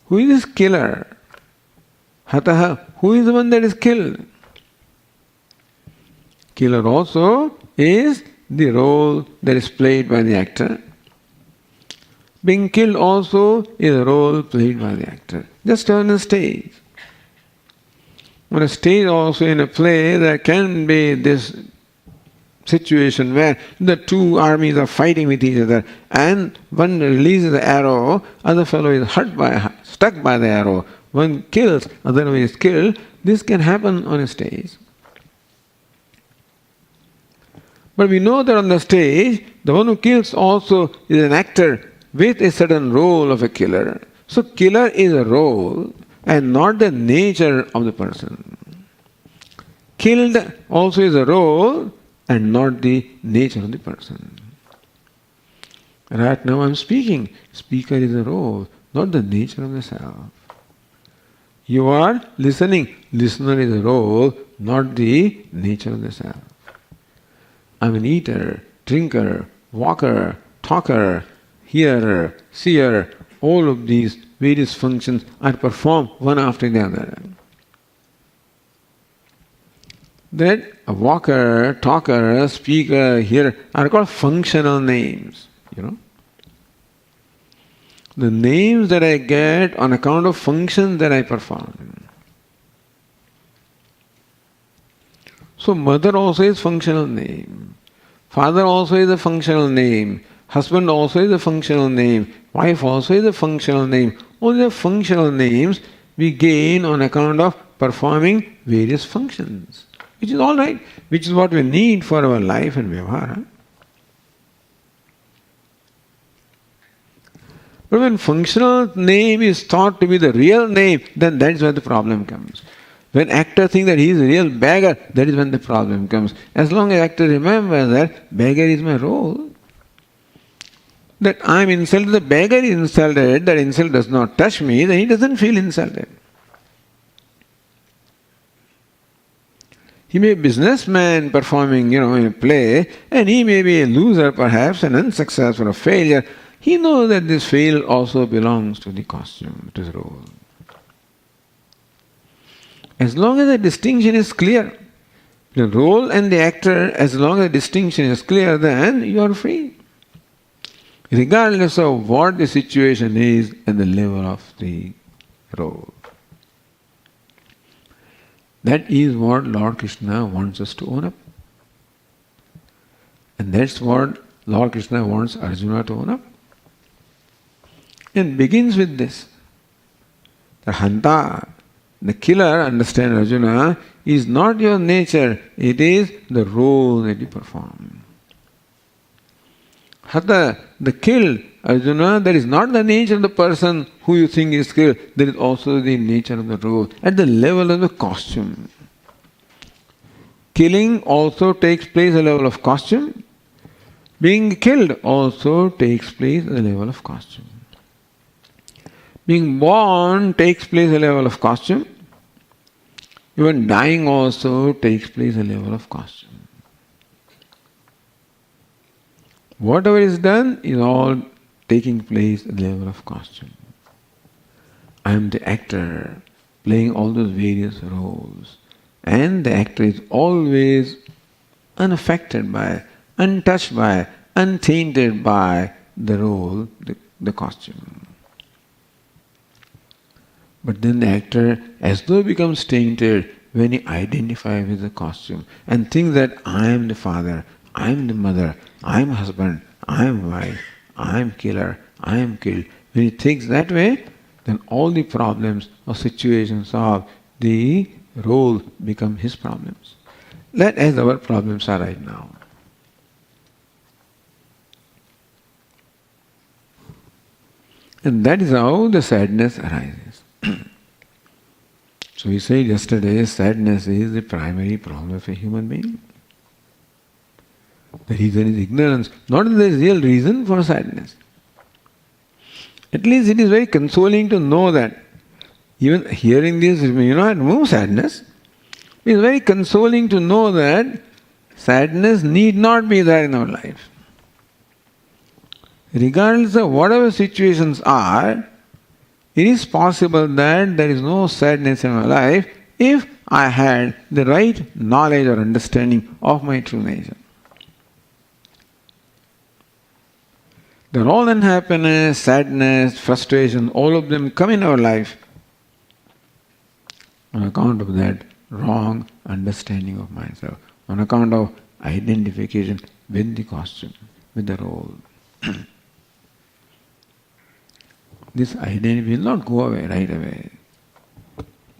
Who is this killer? Hataha, who is the one that is killed? Killer also is the role that is played by the actor. Being killed also is a role played by the actor. Just on a stage. On a stage also in a play there can be this situation where the two armies are fighting with each other and one releases the arrow, other fellow is stuck by the arrow. One kills, other one is killed. This can happen on a stage. But we know that on the stage, the one who kills also is an actor with a certain role of a killer. So killer is a role and not the nature of the person. Killed also is a role and not the nature of the person. Right now I am speaking. Speaker is a role, not the nature of the self. You are listening. Listener is a role, not the nature of the self. I am an eater, drinker, walker, talker, hearer, seer. All of these various functions are performed one after the other. That a walker, talker, speaker, hearer are called functional names. The names that I get on account of functions that I perform. So mother also is functional name. Father also is a functional name. Husband also is a functional name. Wife also is a functional name. All the functional names we gain on account of performing various functions. Which is all right. Which is what we need for our life and vyavahara. But when functional name is thought to be the real name, then that is where the problem comes. When actor thinks that he is a real beggar, that is when the problem comes. As long as actor remembers that beggar is my role, that I am insulted, the beggar is insulted, that insult does not touch me, then he doesn't feel insulted. He may be a businessman performing, in a play, and he may be a loser perhaps, an unsuccessful, a failure. He knows that this fail also belongs to the costume, to the role. As long as the distinction is clear, the role and the actor, as long as the distinction is clear, then you are free. Regardless of what the situation is at the level of the role. That is what Lord Krishna wants us to own up. And that's what Lord Krishna wants Arjuna to own up. And begins with this. The hanta, the killer, understand Arjuna, is not your nature, it is the role that you perform. Hata, the killed, Arjuna, that is not the nature of the person who you think is killed, that is also the nature of the role, at the level of the costume. Killing also takes place at the level of costume. Being killed also takes place at the level of costume. Being born takes place at the level of costume. Even dying also takes place at the level of costume. Whatever is done is all taking place at the level of costume. I am the actor playing all those various roles. And the actor is always unaffected by, untouched by, untainted by the role, the costume. But then the actor, as though becomes tainted when he identifies with the costume and thinks that I am the father, I am the mother, I am husband, I am wife, I am killer, I am killed. When he thinks that way, then all the problems or situations of the role become his problems. That as our problems are right now. And that is how the sadness arises. So we said yesterday, sadness is the primary problem of a human being. The reason is ignorance, not that there is real reason for sadness. At least it is very consoling to know that. Even hearing this, remove sadness. It is very consoling to know that sadness need not be there in our life. Regardless of whatever situations are, it is possible that there is no sadness in my life if I had the right knowledge or understanding of my true nature. There are all unhappiness, sadness, frustration, all of them come in our life on account of that wrong understanding of myself, on account of identification with the costume, with the role. This identity will not go away right away.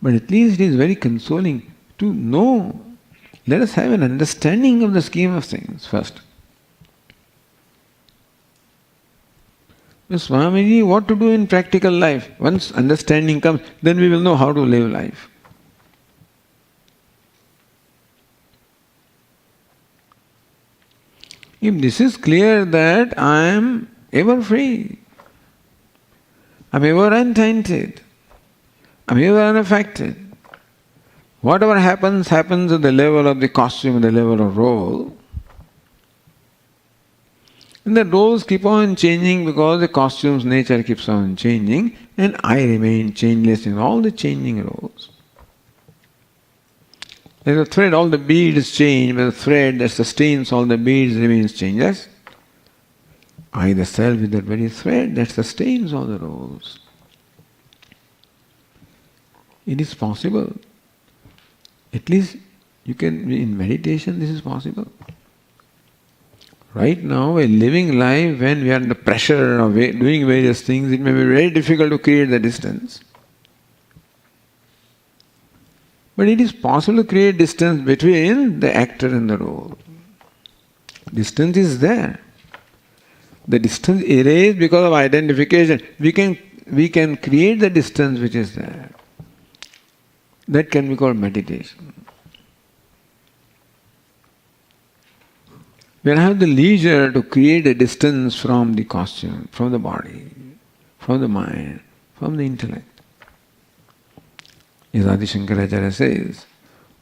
But at least it is very consoling to know. Let us have an understanding of the scheme of things first. Swamiji, what to do in practical life? Once understanding comes, then we will know how to live life. If this is clear that I am ever free, I am ever untainted, I am ever unaffected, whatever happens, happens at the level of the costume, the level of role. And the roles keep on changing because the costume's nature keeps on changing, and I remain changeless in all the changing roles. Like a thread, all the beads change, but the thread that sustains all the beads remains changeless. I, the self, is that very thread that sustains all the roles. It is possible. At least you can, in meditation, this is possible. Right now, we're living life when we are under pressure of doing various things, it may be very difficult to create the distance. But it is possible to create distance between the actor and the role. Distance is there. The distance erased because of identification. We can create the distance which is there. That can be called meditation. When I have the leisure to create a distance from the costume, from the body, from the mind, from the intellect. As Adi Shankaracharya says,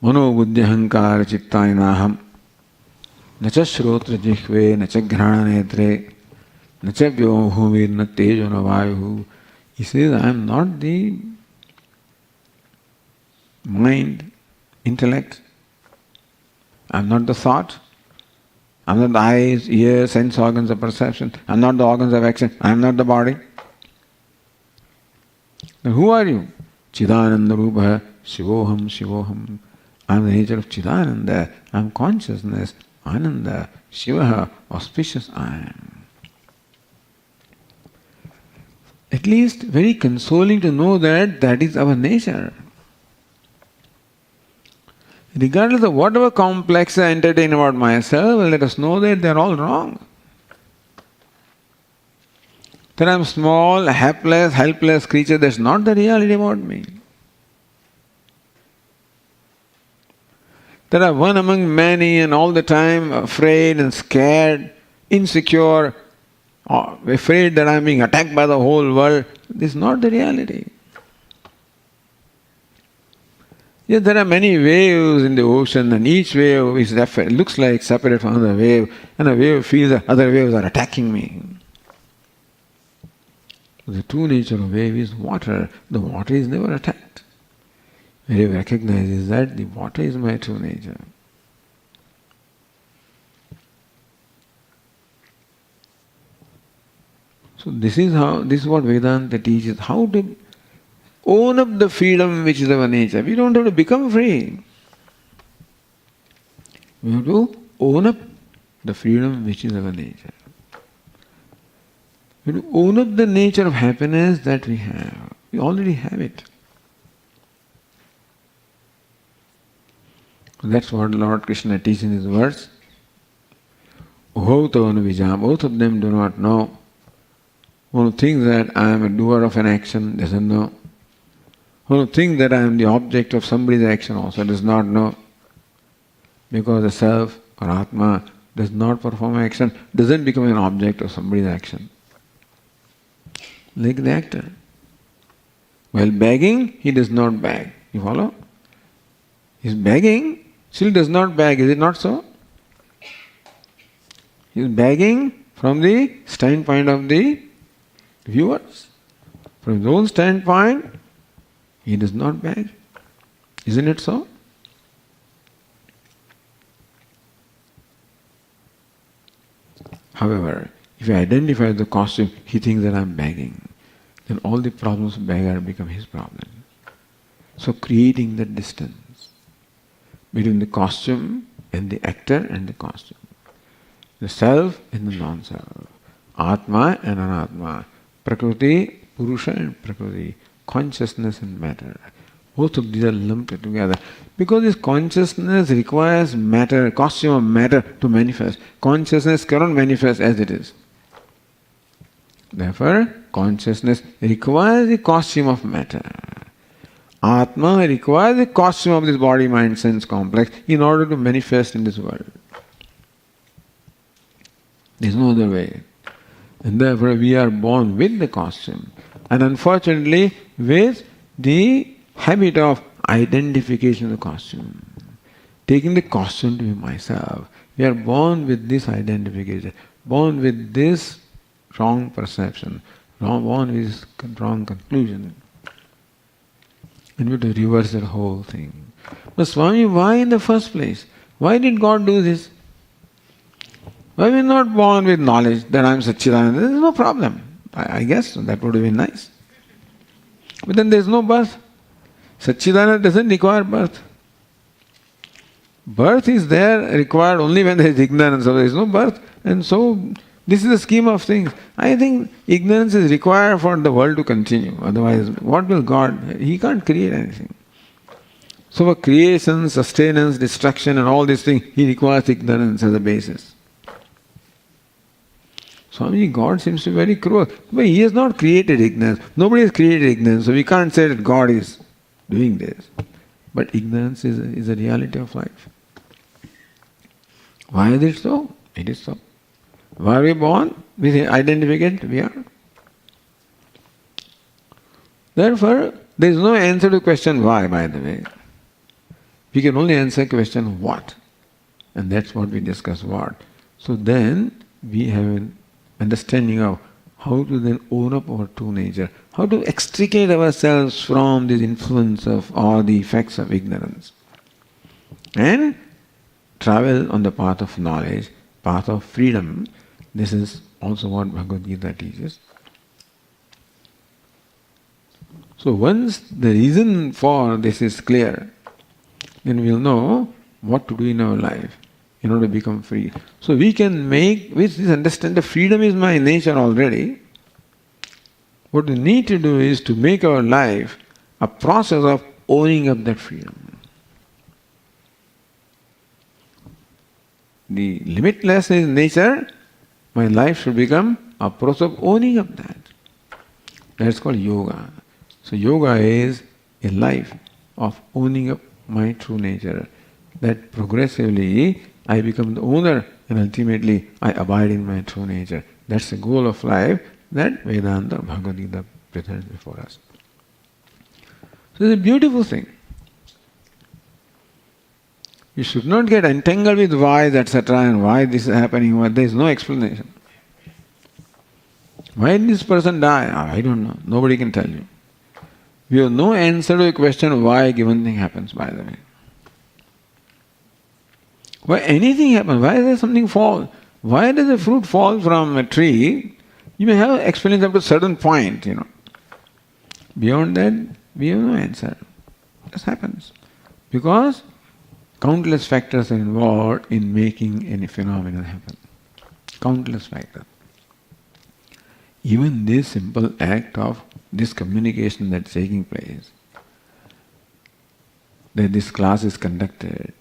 Mano buddhi ahankara chittayanaham nacha shrotra jihve nacha ghrana netre nacha vyomhumir na tejo na vayuhu. He says, I am not the mind, intellect, I am not the thought, I am not the eyes, ears, sense organs of perception, I am not the organs of action, I am not the body. Then who are you? Chidananda Rupa, Shivoham, Shivoham. I am the nature of Chidananda, I am consciousness, Ananda, Shivaha, auspicious I am. At least very consoling to know that that is our nature. Regardless of whatever complex I entertain about myself, let us know that they are all wrong. That I am small, hapless, helpless creature, that's not the reality about me. That I am one among many and all the time afraid and scared, insecure, afraid that I am being attacked by the whole world. This is not the reality. Yes, there are many waves in the ocean, and each wave is looks like separate from another wave, and a wave feels that other waves are attacking me. The true nature of wave is water. The water is never attacked. When you recognize that the water is my true nature. So this is what Vedanta teaches, how to own up the freedom which is our nature. We don't have to become free. We have to own up the freedom which is our nature. We have to own up the nature of happiness that we have. We already have it. That's what Lord Krishna teaches in his words. Uhauto anuvijam. Both of them do not know. One who thinks that I am a doer of an action doesn't know. One who thinks that I am the object of somebody's action also does not know. Because the self or Atma does not perform action, doesn't become an object of somebody's action. Like the actor. While begging, he does not beg. You follow? He is begging, still does not beg. Is it not so? He is begging from the standpoint of the viewers. From his own standpoint, he does not beg. Isn't it so? However, if he identifies the costume, he thinks that I am begging. Then all the problems of beggar become his problem. So creating that distance between the costume and the actor and the costume. The self and the non-self. Atma and Anatma. Prakriti, Purusha and Prakriti. Consciousness and matter. Both of these are lumped together. Because this consciousness requires matter, costume of matter to manifest. Consciousness cannot manifest as it is. Therefore, consciousness requires the costume of matter. Atma requires the costume of this body, mind, sense complex in order to manifest in this world. There is no other way. And therefore we are born with the costume. And unfortunately with the habit of identification of the costume. Taking the costume to be myself. We are born with this identification, born with this wrong perception, born with this wrong conclusion. And we have to reverse that whole thing. But Swami, why in the first place? Why did God do this? Why we are not born with knowledge that I am Satchidananda? There is no problem. I guess that would have been nice. But then there is no birth. Satchidananda doesn't require birth. Birth is there, required only when there is ignorance, so there is no birth. And so, this is the scheme of things. I think ignorance is required for the world to continue. Otherwise, what will God? He can't create anything. So for creation, sustenance, destruction and all these things, He requires ignorance as a basis. Swamiji, God seems to be very cruel. But He has not created ignorance. Nobody has created ignorance, so we can't say that God is doing this. But ignorance is a reality of life. Why is it so? It is so. Why are we born? We identification, we are. Therefore, there is no answer to question why, by the way. We can only answer question what. And that's what we discuss, what. So then, we have an understanding of how to then own up our true nature, how to extricate ourselves from this influence of all the effects of ignorance. And travel on the path of knowledge, path of freedom. This is also what Bhagavad Gita teaches. So once the reason for this is clear, then we will know what to do in our life in order to become free. So we can make, with this understand that freedom is my nature already. What we need to do is to make our life a process of owning up that freedom. The limitless is nature, my life should become a process of owning up that. That's called yoga. So yoga is a life of owning up my true nature. That progressively I become the owner and ultimately I abide in my true nature. That's the goal of life that Vedanta, Bhagavad Gita presents before us. So it's a beautiful thing. You should not get entangled with whys, etc. and why this is happening, why there is no explanation. Why did this person die? I don't know. Nobody can tell you. We have no answer to the question why a given thing happens, by the way. Why anything happens? Why does something fall? Why does a fruit fall from a tree? You may have explanation up to a certain point, Beyond that, we have no answer. This happens. Because countless factors are involved in making any phenomenon happen. Countless factors. Even this simple act of this communication that's taking place, that this class is conducted,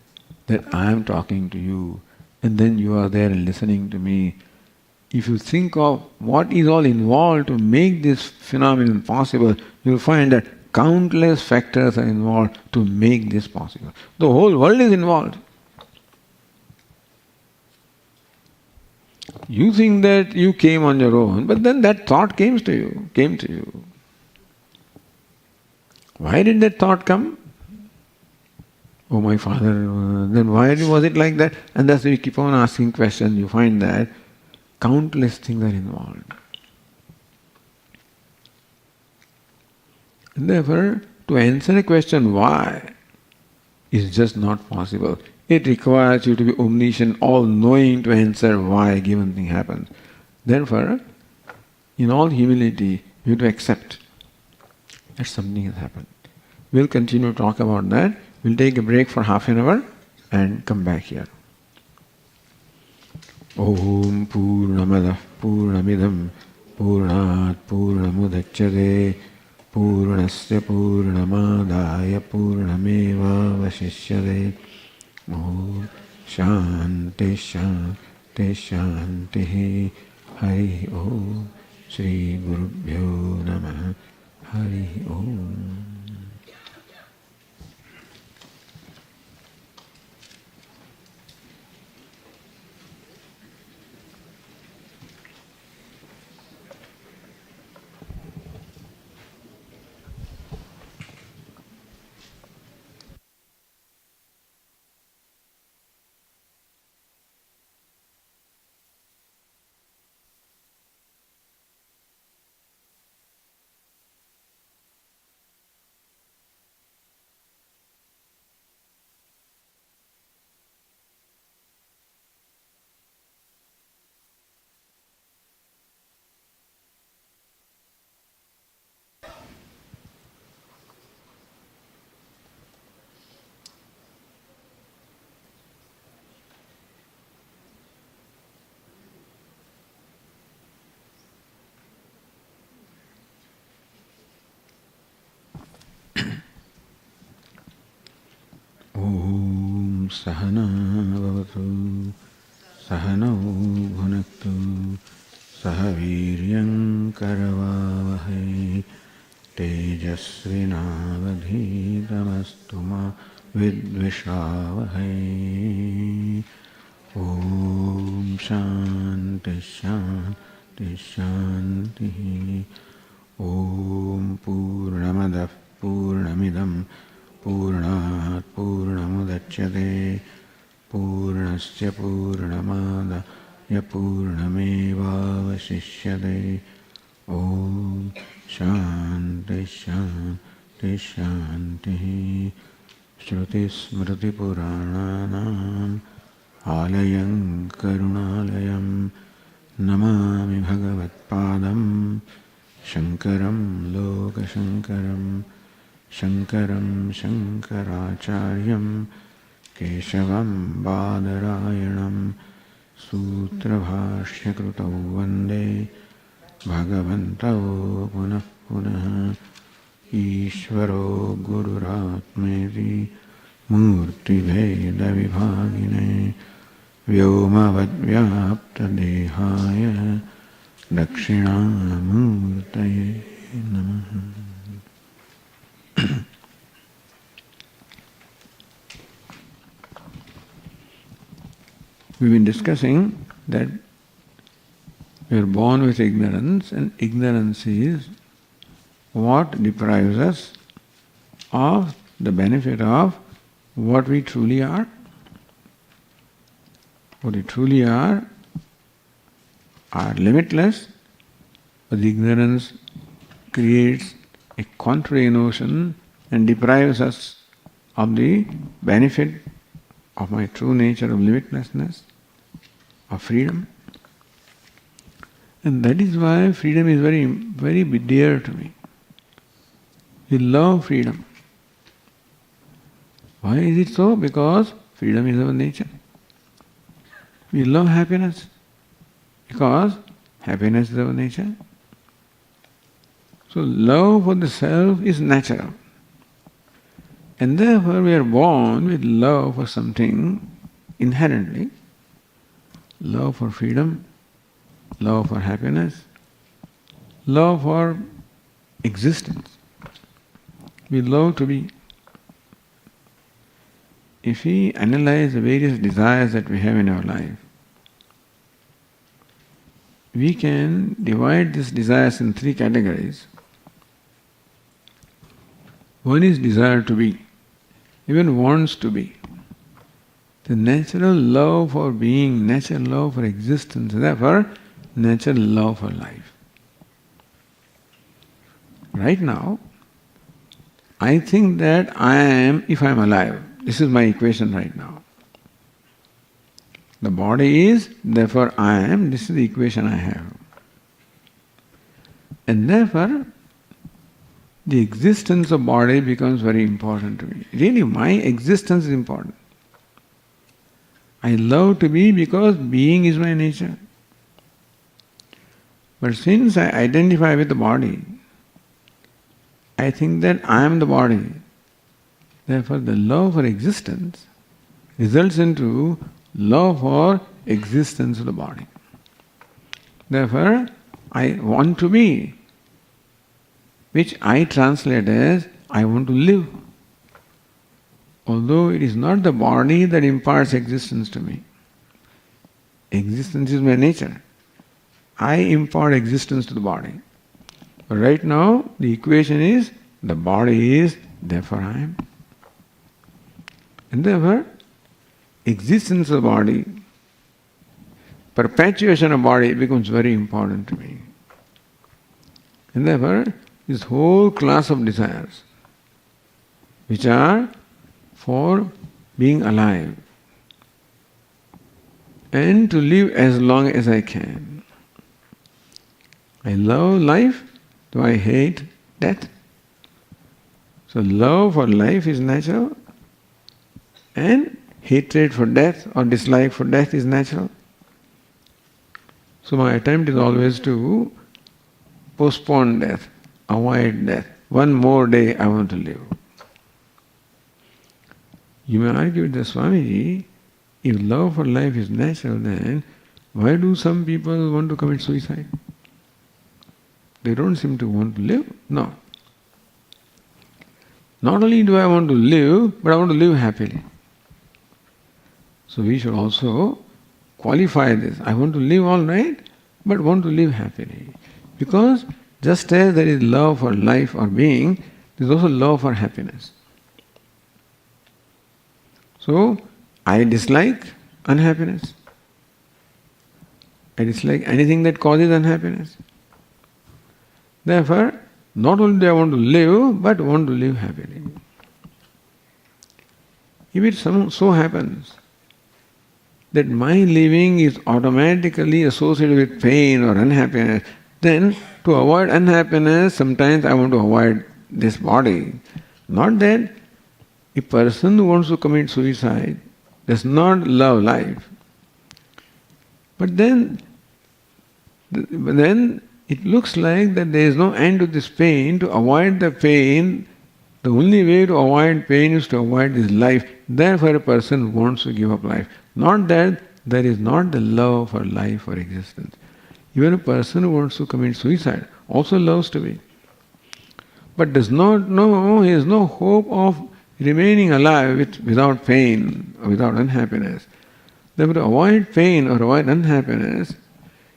that I am talking to you, and then you are there listening to me. If you think of what is all involved to make this phenomenon possible, you will find that countless factors are involved to make this possible. The whole world is involved. You think that you came on your own, but then that thought came to you. Why did that thought come? Oh, my father, then why was it like that? And thus we keep on asking questions, you find that countless things are involved. And therefore, to answer a question why is just not possible. It requires you to be omniscient, all-knowing to answer why a given thing happens. Therefore, in all humility, you have to accept that something has happened. We'll continue to talk about that. We'll take a break for half an hour and come back here. Om Purnamada Purnamidam Purnat Purnamudachyate Purnasya Purnamadaya Purnameva Vasishyate Om Shanti Shanti Shanti Hari Om Shri Gurubhyo Namaha Hari Om. Om Sahana Bhavatu Sahanau Bhunaktu Sahaviryam Karavavahe Tejasvinavadhitamastu ma vidvishavahe. Om Shanti Shanti Shanti. Om Purnamadav Purnamidam Purnat Purnamudachyate Purnasya Purnamadaya Purnamevavasishyate. Om Shanti Shanti Shanti. Shruti Smriti Purananam Alayam Karunalayam Namami Bhagavad Padam Shankaram Lokashankaram Shankaram Shankaracharyam Keshavam Badarayanam Sutra Bhashya Krutau Vande Bhagavantau Punah Punah. Ishwaro Gururatmeti Murti Veda Vibhagine Vyomavad Vyapta Dehaya Dakshinamurtaye Namaha. We've been discussing that we are born with ignorance, and ignorance is what deprives us of the benefit of what we truly are. What we truly are limitless, but the ignorance creates a contrary notion and deprives us of the benefit of my true nature of limitlessness, of freedom. And that is why freedom is very, very dear to me. We love freedom. Why is it so? Because freedom is our nature. We love happiness because happiness is our nature. So love for the self is natural. And therefore we are born with love for something inherently. Love for freedom, love for happiness, love for existence. We love to be. If we analyze the various desires that we have in our life, we can divide these desires in three categories. One is desire to be, even wants to be. The natural love for being, natural love for existence, therefore natural love for life. Right now, I think that I am if I am alive. This is my equation right now. The body is, therefore I am. This is the equation I have. And therefore, the existence of body becomes very important to me. Really, my existence is important. I love to be because being is my nature. But since I identify with the body, I think that I am the body. Therefore, the love for existence results into love for existence of the body. Therefore, I want to be, which I translate as I want to live. Although it is not the body that imparts existence to me. Existence is my nature. I impart existence to the body. But right now, the equation is the body is, therefore I am. And therefore, existence of the body, perpetuation of body becomes very important to me. And therefore, this whole class of desires, which are for being alive and to live as long as I can. I love life, though I hate death. So love for life is natural, and hatred for death or dislike for death is natural. So my attempt is always to postpone death, avoid death. One more day I want to live. You may argue with the Swamiji, if love for life is natural, then why do some people want to commit suicide? They don't seem to want to live. No. Not only do I want to live, but I want to live happily. So we should also qualify this. I want to live all right, but want to live happily. Because just as there is love for life or being, there is also love for happiness. So, I dislike unhappiness. I dislike anything that causes unhappiness. Therefore, not only do I want to live, but want to live happily. If it so happens that my living is automatically associated with pain or unhappiness, then to avoid unhappiness, sometimes I want to avoid this body. Not that a person who wants to commit suicide does not love life. But then it looks like that there is no end to this pain. To avoid the pain, the only way to avoid pain is to avoid this life. Therefore a person wants to give up life. Not that there is not the love for life or existence. Even a person who wants to commit suicide also loves to be. But does not know, he has no hope of remaining alive without pain or without unhappiness. Therefore to avoid pain or avoid unhappiness,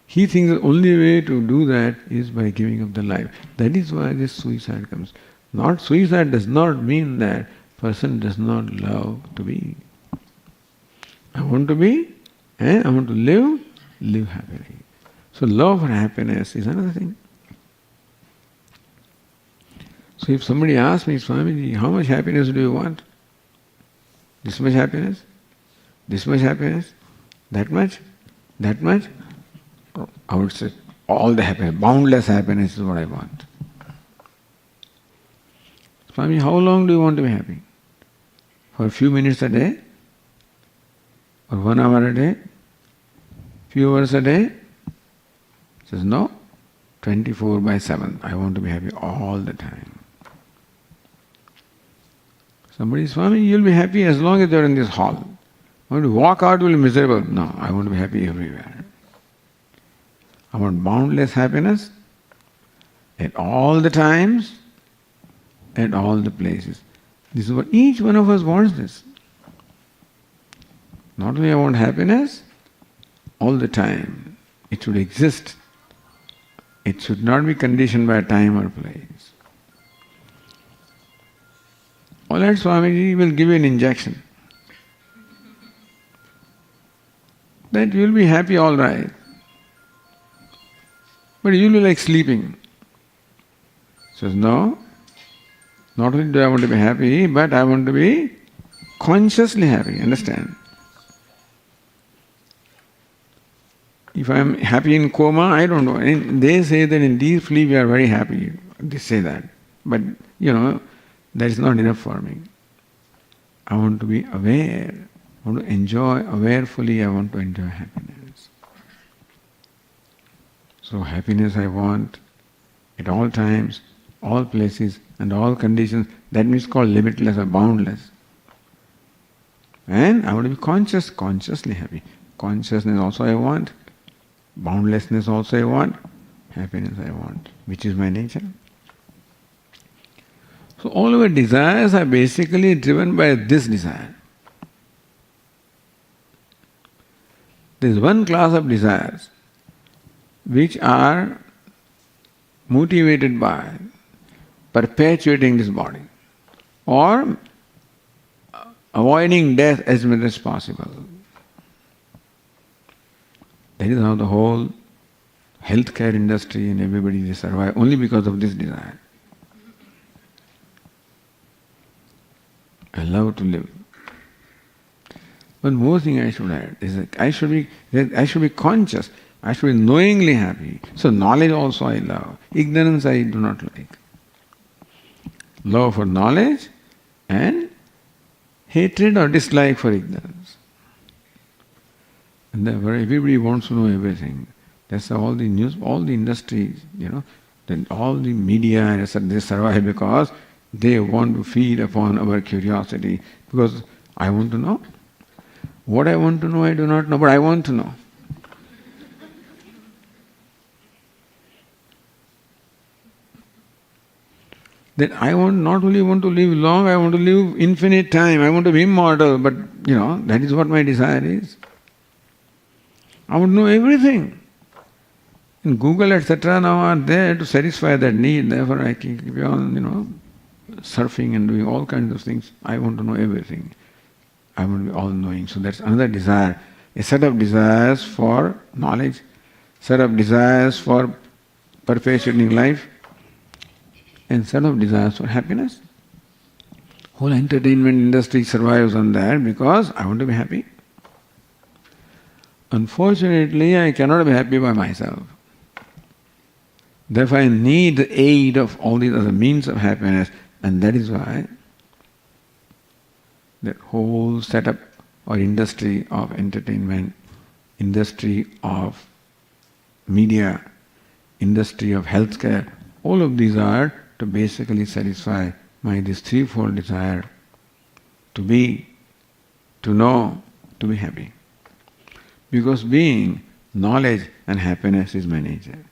he thinks the only way to do that is by giving up the life. That is why this suicide comes. Not suicide does not mean that person does not love to be. I want to be and I want to live happily. So love for happiness is another thing. So if somebody asks me, Swamiji, how much happiness do you want? This much happiness? This much happiness? That much? That much? I would say all the happiness, boundless happiness is what I want. Swami, how long do you want to be happy? For a few minutes a day? Or 1 hour a day? Few hours a day? He says, no, 24/7. I want to be happy all the time. Somebody, Swami, you'll be happy as long as you're in this hall. When you walk out, you'll be miserable. No, I want to be happy everywhere. I want boundless happiness at all the times, at all the places. This is what each one of us wants this. Not only I want happiness, all the time. It should exist. It should not be conditioned by time or place. All right, Swamiji will give you an injection. That you will be happy all right. But you will be like sleeping. Says, no, not only do I want to be happy, but I want to be consciously happy, understand? If I am happy in coma, I don't know. And they say that in deep sleep we are very happy. They say that. But, that is not enough for me. I want to be aware. I want to enjoy, awarefully I want to enjoy happiness. So happiness I want at all times, all places and all conditions. That means called limitless or boundless. And I want to be consciously happy. Consciousness also I want. Boundlessness also I want. happiness I want, which is my nature. So all our desires are basically driven by this desire. There is one class of desires which are motivated by perpetuating this body or avoiding death as much as possible. That is how the whole healthcare industry and everybody, they survive only because of this desire. I love to live. One more thing I should add is that I should be conscious. I should be knowingly happy. So knowledge also I love. Ignorance I do not like. Love for knowledge and hatred or dislike for ignorance. And therefore everybody wants to know everything. That's all the news, all the industries, then all the media, they survive because they want to feed upon our curiosity. Because I want to know. What I want to know, I do not know, but I want to know. That I not only want to live long, I want to live infinite time, I want to be immortal, but that is what my desire is. I want to know everything. And Google, etc. now are there to satisfy that need, therefore I keep on, surfing and doing all kinds of things. I want to know everything. I want to be all-knowing. So that's another desire. A set of desires for knowledge, set of desires for perpetuating life, and set of desires for happiness. Whole entertainment industry survives on that because I want to be happy. Unfortunately, I cannot be happy by myself. Therefore, I need the aid of all these other means of happiness, and that is why that whole setup or industry of entertainment, industry of media, industry of healthcare, all of these are to basically satisfy my this threefold desire to be, to know, to be happy. Because being, knowledge and happiness is my nature.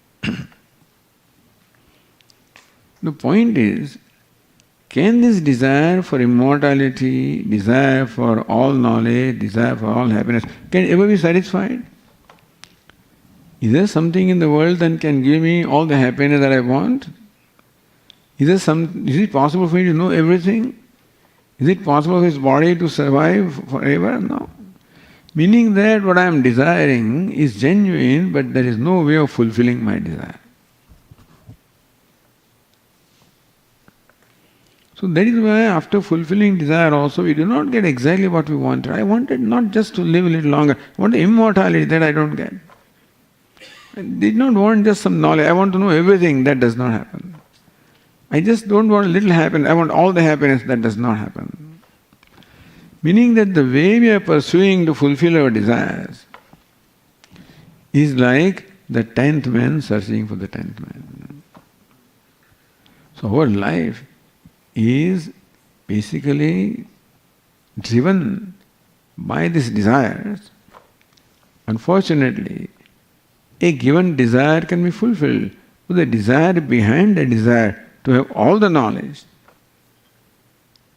The point is, can this desire for immortality, desire for all knowledge, desire for all happiness, can ever be satisfied? Is there something in the world that can give me all the happiness that I want? Is it possible for me to know everything? Is it possible for this body to survive forever? No. Meaning that what I am desiring is genuine, but there is no way of fulfilling my desire. So that is why after fulfilling desire also we do not get exactly what we wanted. I wanted not just to live a little longer, I wanted immortality, that I don't get. I did not want just some knowledge, I want to know everything, that does not happen. I just don't want a little happiness, I want all the happiness, that does not happen. Meaning that the way we are pursuing to fulfill our desires is like the 10th man searching for the 10th man. So our life is basically driven by these desires. Unfortunately, a given desire can be fulfilled, but the desire behind the desire to have all the knowledge,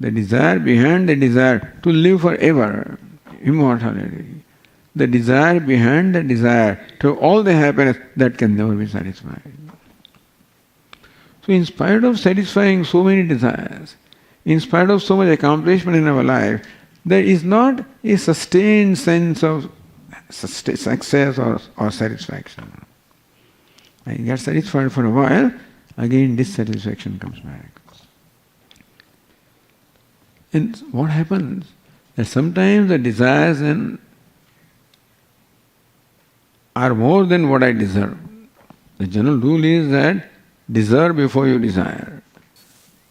the desire behind the desire to live forever, immortality, the desire behind the desire to have all the happiness, that can never be satisfied. So in spite of satisfying so many desires, in spite of so much accomplishment in our life, there is not a sustained sense of success or satisfaction. I get satisfied for a while, again dissatisfaction comes back. And what happens? That sometimes the desires are more than what I deserve. The general rule is that deserve before you desire.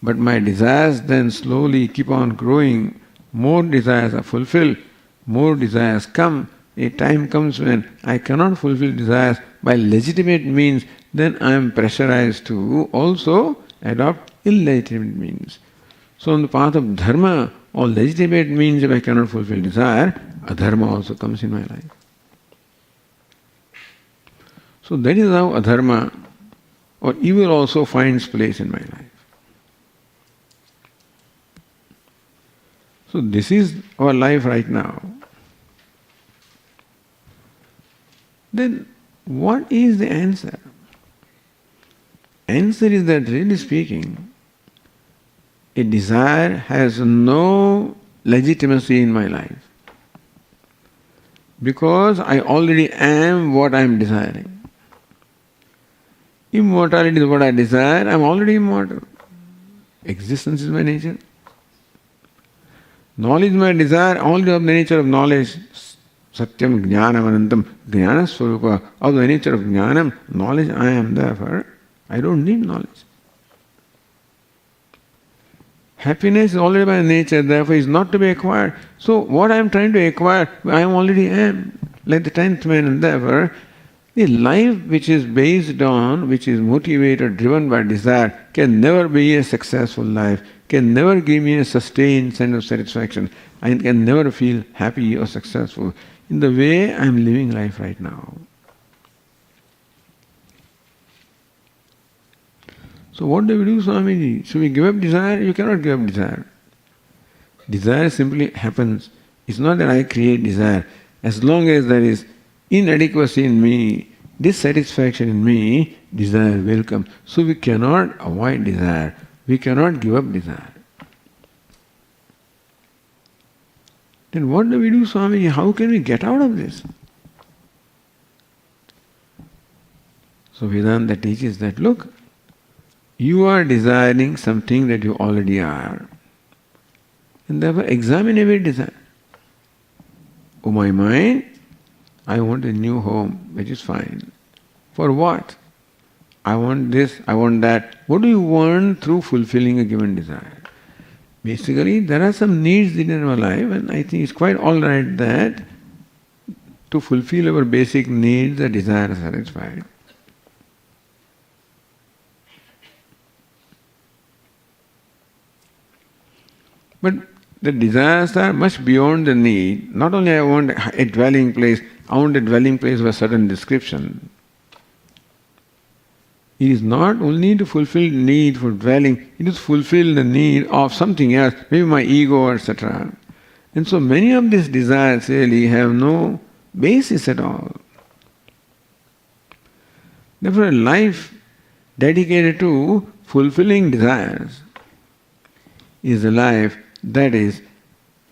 But my desires then slowly keep on growing. More desires are fulfilled, more desires come. A time comes when I cannot fulfill desires by legitimate means, then I am pressurized to also adopt illegitimate means. So on the path of dharma or legitimate means, if I cannot fulfill desire, adharma also comes in my life. So that is how adharma or evil also finds place in my life. So this is our life right now. Then what is the answer? Answer is that, really speaking, a desire has no legitimacy in my life. Because I already am what I am desiring. Immortality is what I desire, I am already immortal. Existence is my nature. Knowledge is my desire, only of the nature of knowledge. Satyam jnanam anantam, jnana swarupa, of the nature of jnanam, knowledge I am, therefore I don't need knowledge. Happiness is already by nature, therefore is not to be acquired. So what I am trying to acquire, I already am. Like the 10th man, and therefore the life which is based on, which is motivated, driven by desire, can never be a successful life, can never give me a sustained sense of satisfaction. I can never feel happy or successful in the way I am living life right now. So what do we do, Swamiji? Should we give up desire? You cannot give up desire. Desire simply happens. It's not that I create desire. As long as there is inadequacy in me, dissatisfaction in me, desire will come. So we cannot avoid desire. We cannot give up desire. Then what do we do, Swamiji? How can we get out of this? So Vedanta teaches that, look, you are desiring something that you already are. And therefore examine every desire. Oh, my mind, I want a new home, which is fine. For what? I want this, I want that. What do you want through fulfilling a given desire? Basically, there are some needs in our life, and I think it's quite alright that to fulfill our basic needs, the desire is satisfied. But the desires are much beyond the need. Not only I want a dwelling place, I want a dwelling place of a certain description. It is not only to fulfill the need for dwelling, it is to fulfill the need of something else, maybe my ego, etc. And so many of these desires really have no basis at all. Therefore, a life dedicated to fulfilling desires is a life that is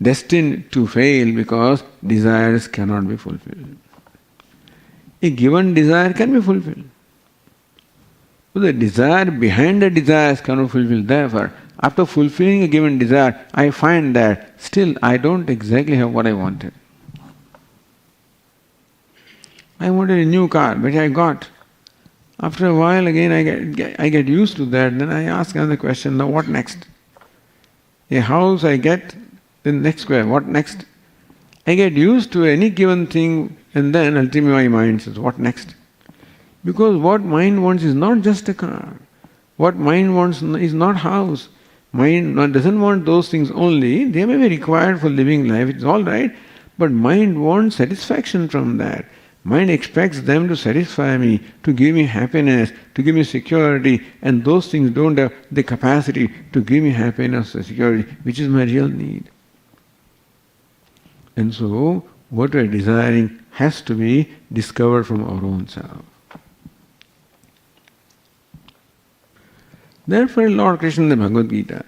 destined to fail because desires cannot be fulfilled. A given desire can be fulfilled. But the desire behind the desires cannot fulfill. Therefore, after fulfilling a given desire, I find that still I don't exactly have what I wanted. I wanted a new car, which I got. After a while again I get used to that, then I ask another question, now what next? A house I get, then next question, what next? I get used to any given thing and then ultimately my mind says, what next? Because what mind wants is not just a car. What mind wants is not house. Mind doesn't want those things only. They may be required for living life, it's all right. But mind wants satisfaction from that. Mind expects them to satisfy me, to give me happiness, to give me security, and those things don't have the capacity to give me happiness or security, which is my real need. And so, what we are desiring has to be discovered from our own self. Therefore, Lord Krishna in the Bhagavad Gita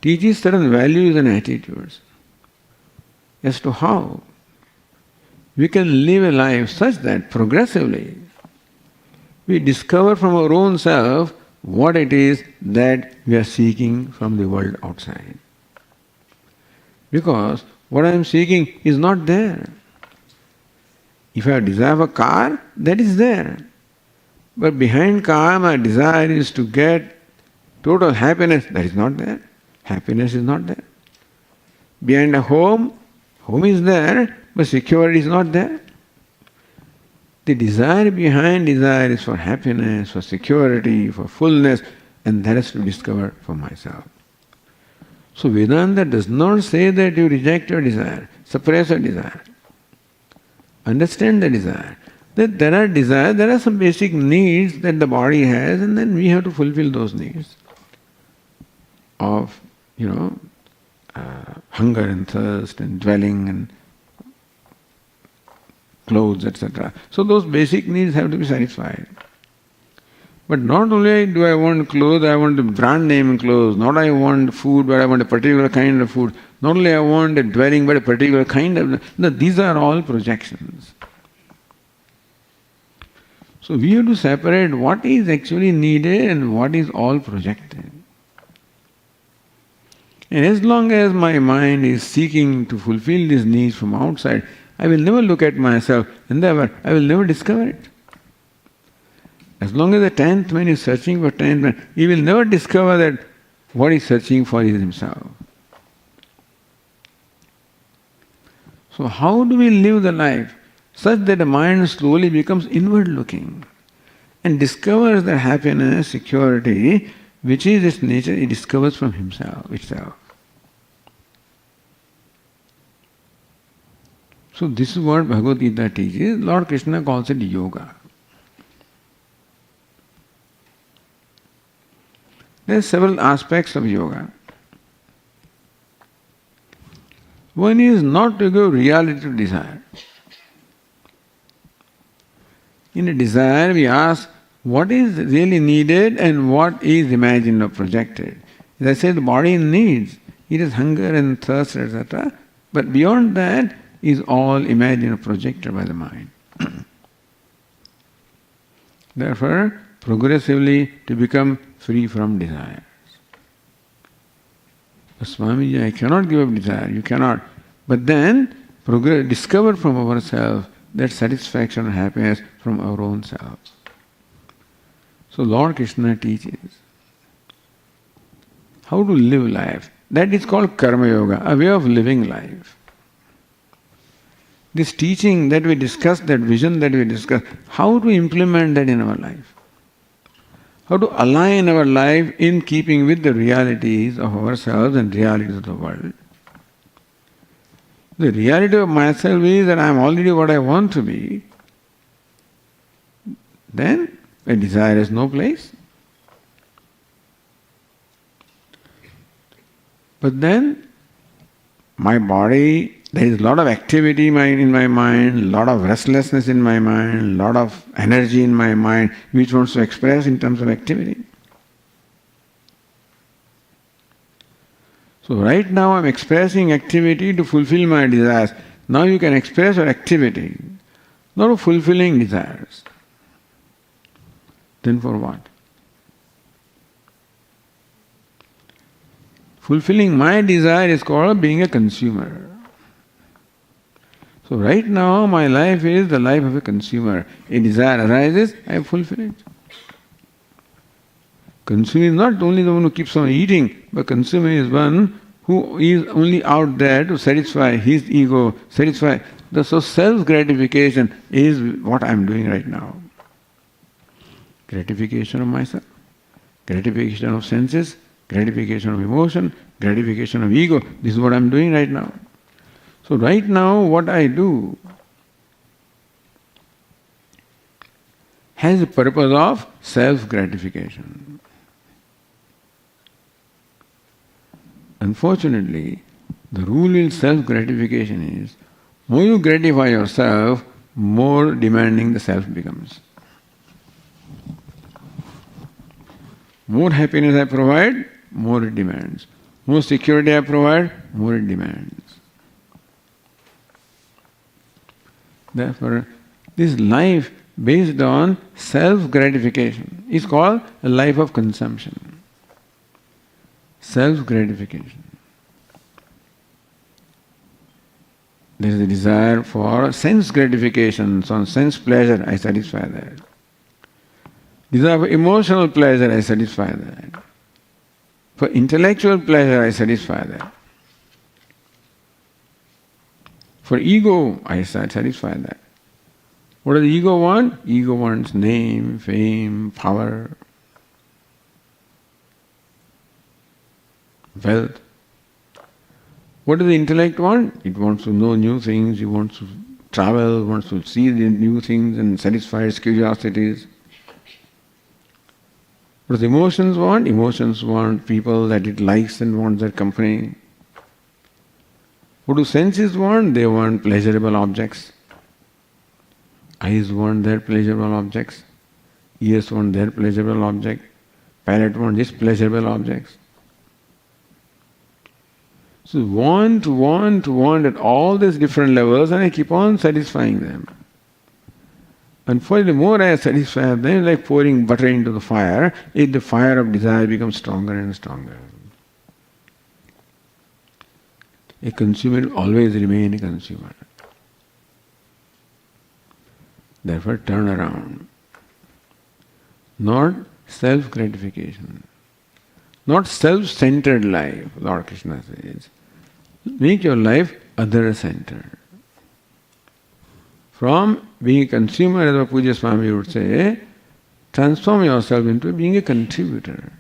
teaches certain values and attitudes as to how we can live a life such that progressively we discover from our own self what it is that we are seeking from the world outside. Because what I am seeking is not there. If I desire a car, that is there. But behind car, my desire is to get total happiness. That is not there. Happiness is not there. Behind a home, home is there, but security is not there. The desire behind desire is for happiness, for security, for fullness, and that is to discover for myself. So Vedanta does not say that you reject your desire, suppress your desire. Understand the desire. that there are desires, there are some basic needs that the body has, and then we have to fulfill those needs of, hunger and thirst and dwelling and clothes, etc. So those basic needs have to be satisfied. But not only do I want clothes, I want brand name clothes. Not I want food, but I want a particular kind of food. Not only I want a dwelling, but a particular kind of... No, these are all projections. So we have to separate what is actually needed and what is all projected. And as long as my mind is seeking to fulfill these needs from outside, I will never look at myself, and therefore I will never discover it. As long as the 10th man is searching for 10th man, he will never discover that what he's searching for is himself. So how do we live the life such that the mind slowly becomes inward looking and discovers the happiness, security, which is its nature, it discovers from himself, itself. So this is what Bhagavad Gita teaches. Lord Krishna calls it yoga. There are several aspects of yoga. One is not to give reality to desire. In a desire, we ask what is really needed and what is imagined or projected. As I said, the body needs. It is hunger and thirst, etc. But beyond that is all imagined or projected by the mind. Therefore, progressively to become free from desires. Swamiji, I cannot give up desire, you cannot. But then, discover from ourselves that satisfaction and happiness from our own self. So Lord Krishna teaches how to live life. That is called karma yoga, a way of living life. This teaching that we discussed, that vision that we discussed, how to implement that in our life. How to align our life in keeping with the realities of ourselves and realities of the world. The reality of myself is that I am already what I want to be. Then a desire has no place. But then my body, there is a lot of activity in my mind, a lot of restlessness in my mind, a lot of energy in my mind which wants to express in terms of activity. So right now I am expressing activity to fulfill my desires. Now you can express your activity, not of fulfilling desires. Then for what? Fulfilling my desire is called being a consumer. So right now my life is the life of a consumer. A desire arises, I fulfill it. Consumer is not only the one who keeps on eating, but consumer is one who is only out there to satisfy his ego, satisfy. So self-gratification is what I am doing right now. Gratification of myself, gratification of senses, gratification of emotion, gratification of ego. This is what I am doing right now. So right now what I do has a purpose of self-gratification. Unfortunately, the rule in self-gratification is, more you gratify yourself, more demanding the self becomes. More happiness I provide, more it demands. More security I provide, more it demands. Therefore, this life based on self-gratification is called a life of consumption. Self-gratification. There is a desire for sense gratification, so sense pleasure, I satisfy that. Desire for emotional pleasure, I satisfy that. For intellectual pleasure, I satisfy that. For ego, I satisfy that. What does the ego want? Ego wants name, fame, power, wealth. What does the intellect want? It wants to know new things, it wants to travel, wants to see the new things and satisfy its curiosities. What do the emotions want? Emotions want people that it likes and wants their company. What do senses want? They want pleasurable objects. Eyes want their pleasurable objects. Ears want their pleasurable object. Palate wants its pleasurable objects. So want at all these different levels, and I keep on satisfying them. And for the more I satisfy them, like pouring butter into the fire, the fire of desire becomes stronger and stronger. A consumer will always remain a consumer. Therefore, turn around. Not self-gratification. Not self-centered life, Lord Krishna says. Make your life other-centered. From being a consumer, as Puja Swami would say, transform yourself into being a contributor.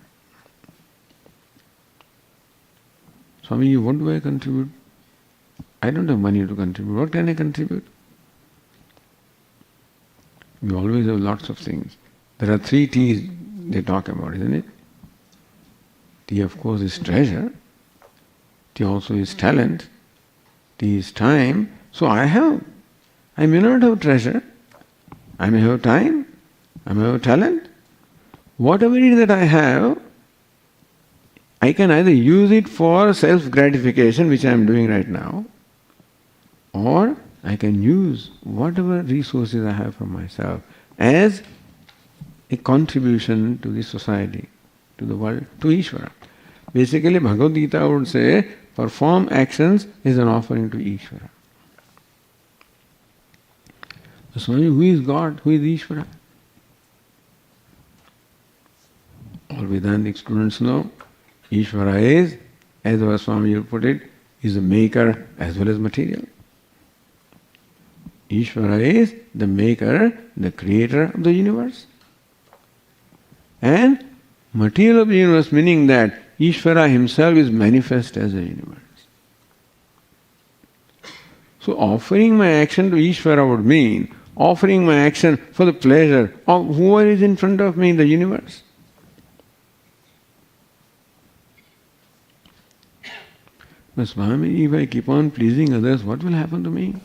Swami, what do I contribute? I don't have money to contribute. What can I contribute? We always have lots of things. There are 3 T's they talk about, isn't it? T, of course, is treasure. T also is talent. T is time. So I may not have treasure. I may have time. I may have talent. Whatever it is that I have, I can either use it for self-gratification, which I am doing right now, or I can use whatever resources I have from myself as a contribution to the society, to the world, to Ishwara. Basically, Bhagavad Gita would say, perform actions is an offering to Ishwara. So, Swami, who is God? Who is Ishwara? All Vedantic students know, Ishwara is, as our Swami would put it, is the maker as well as material. Ishwara is the maker, the creator of the universe. And material of the universe, meaning that Ishvara himself is manifest as a universe. So offering my action to Ishvara would mean offering my action for the pleasure of whoever is in front of me in the universe. But Swami, if I keep on pleasing others, what will happen to me?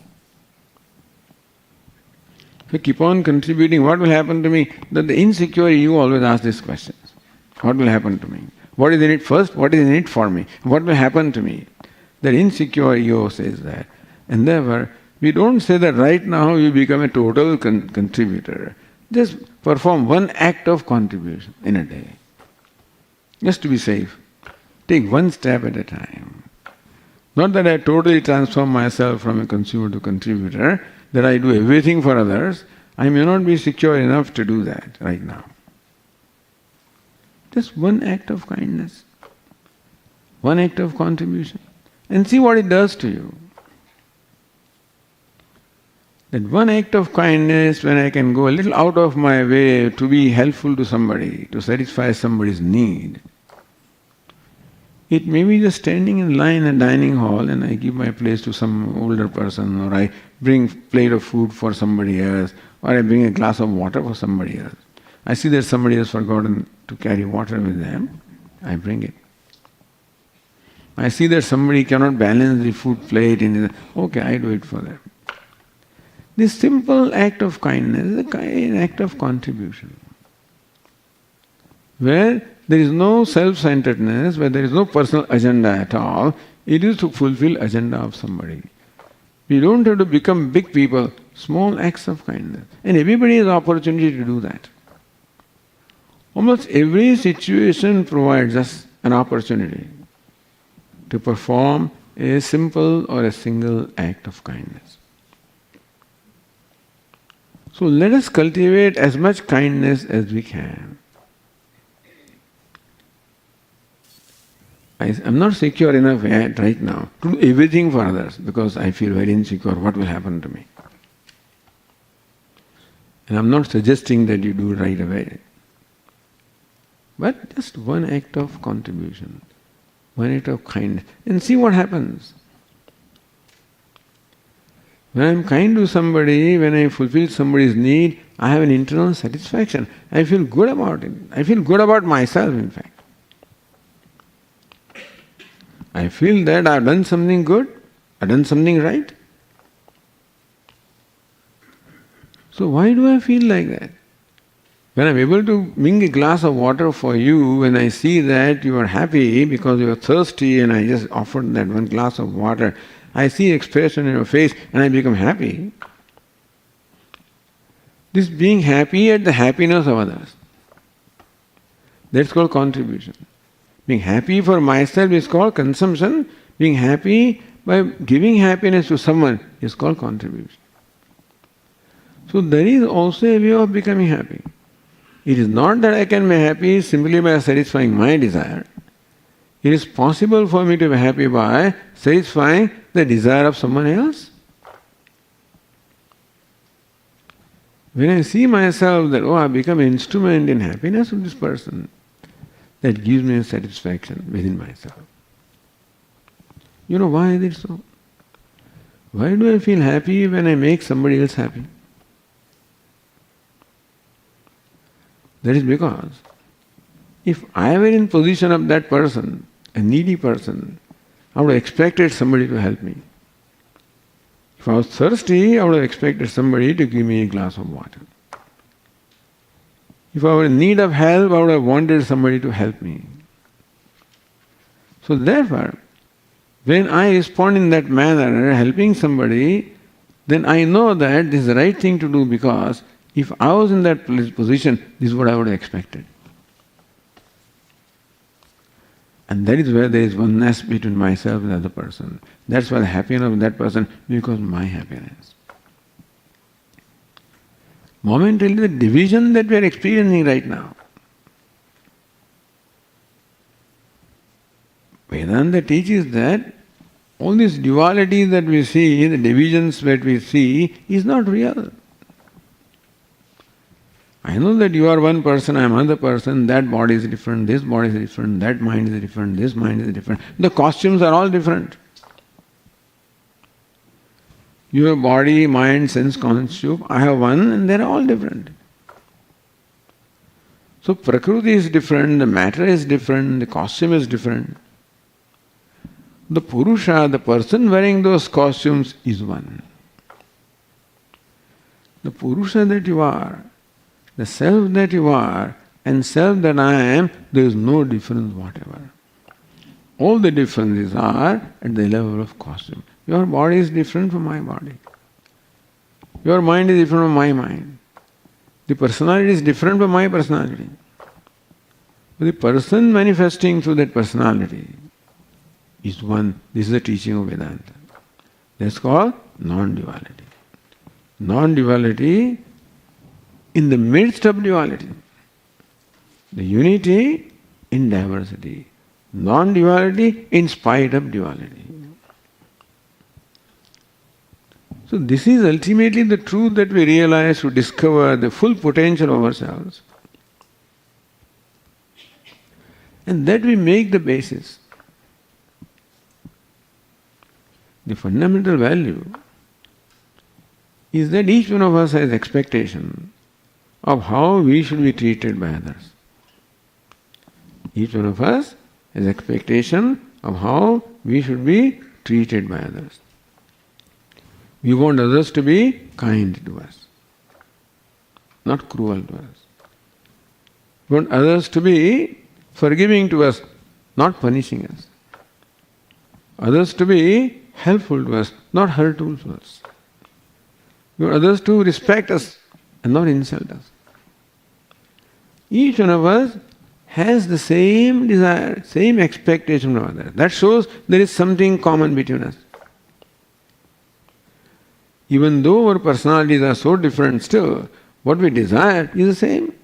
If I keep on contributing, what will happen to me? That the insecure you always ask these questions. What will happen to me? What is in it first? What is in it for me? What will happen to me? That insecure ego says that. And therefore, we don't say that right now you become a total contributor. Just perform one act of contribution in a day. Just to be safe. Take one step at a time. Not that I totally transform myself from a consumer to contributor, that I do everything for others. I may not be secure enough to do that right now. Just one act of kindness, one act of contribution, and see what it does to you. That one act of kindness, when I can go a little out of my way to be helpful to somebody, to satisfy somebody's need. It may be just standing in line in a dining hall and I give my place to some older person, or I bring plate of food for somebody else, or I bring a glass of water for somebody else. I see that somebody has forgotten to carry water with them, I bring it. I see that somebody cannot balance the food plate okay, I do it for them. This simple act of kindness is an act of contribution, where there is no self-centeredness, where there is no personal agenda at all. It is to fulfill agenda of somebody. We don't have to become big people, small acts of kindness. And everybody has opportunity to do that. Almost every situation provides us an opportunity to perform a simple or a single act of kindness. So let us cultivate as much kindness as we can. I'm not secure enough yet right now to do everything for others because I feel very insecure. What will happen to me? And I'm not suggesting that you do it right away. But just one act of contribution, one act of kindness, and see what happens. When I am kind to somebody, when I fulfill somebody's need, I have an internal satisfaction. I feel good about it. I feel good about myself, in fact. I feel that I have done something good, I have done something right. So why do I feel like that? When I am able to bring a glass of water for you, when I see that you are happy because you are thirsty and I just offered that one glass of water, I see expression in your face and I become happy. This being happy at the happiness of others. That's called contribution. Being happy for myself is called consumption. Being happy by giving happiness to someone is called contribution. So there is also a way of becoming happy. It is not that I can be happy simply by satisfying my desire. It is possible for me to be happy by satisfying the desire of someone else. When I see myself that, I become an instrument in happiness of this person, that gives me a satisfaction within myself. You know why is it so? Why do I feel happy when I make somebody else happy? That is because if I were in position of that person, a needy person, I would have expected somebody to help me. If I was thirsty, I would have expected somebody to give me a glass of water. If I were in need of help, I would have wanted somebody to help me. So therefore, when I respond in that manner, helping somebody, then I know that this is the right thing to do, because if I was in that position, this is what I would have expected. And that is where there is oneness between myself and the other person. That's why the happiness of that person becomes my happiness. Momentarily, the division that we are experiencing right now, Vedanta teaches that all this duality that we see, the divisions that we see, is not real. I know that you are one person, I am another person, that body is different, this body is different, that mind is different, this mind is different. The costumes are all different. Your body, mind, sense constitute, I have one, and they are all different. So Prakriti is different, the matter is different, the costume is different. The Purusha, the person wearing those costumes, is one. The Purusha that you are, the self that you are, and self that I am, there is no difference whatever. All the differences are at the level of costume. Your body is different from my body. Your mind is different from my mind. The personality is different from my personality. But the person manifesting through that personality is one. This is the teaching of Vedanta. That's called non-duality. Non-duality in the midst of duality. The unity in diversity. Non-duality in spite of duality. So this is ultimately the truth that we realize to discover the full potential of ourselves. And that we make the basis. The fundamental value is that each one of us has expectation of how we should be treated by others. Each one of us has expectation of how we should be treated by others. We want others to be kind to us, not cruel to us. We want others to be forgiving to us, not punishing us. Others to be helpful to us, not hurtful to us. We want others to respect us and not insult us. Each one of us has the same desire, same expectation from others. That shows there is something common between us. Even though our personalities are so different, still what we desire is the same.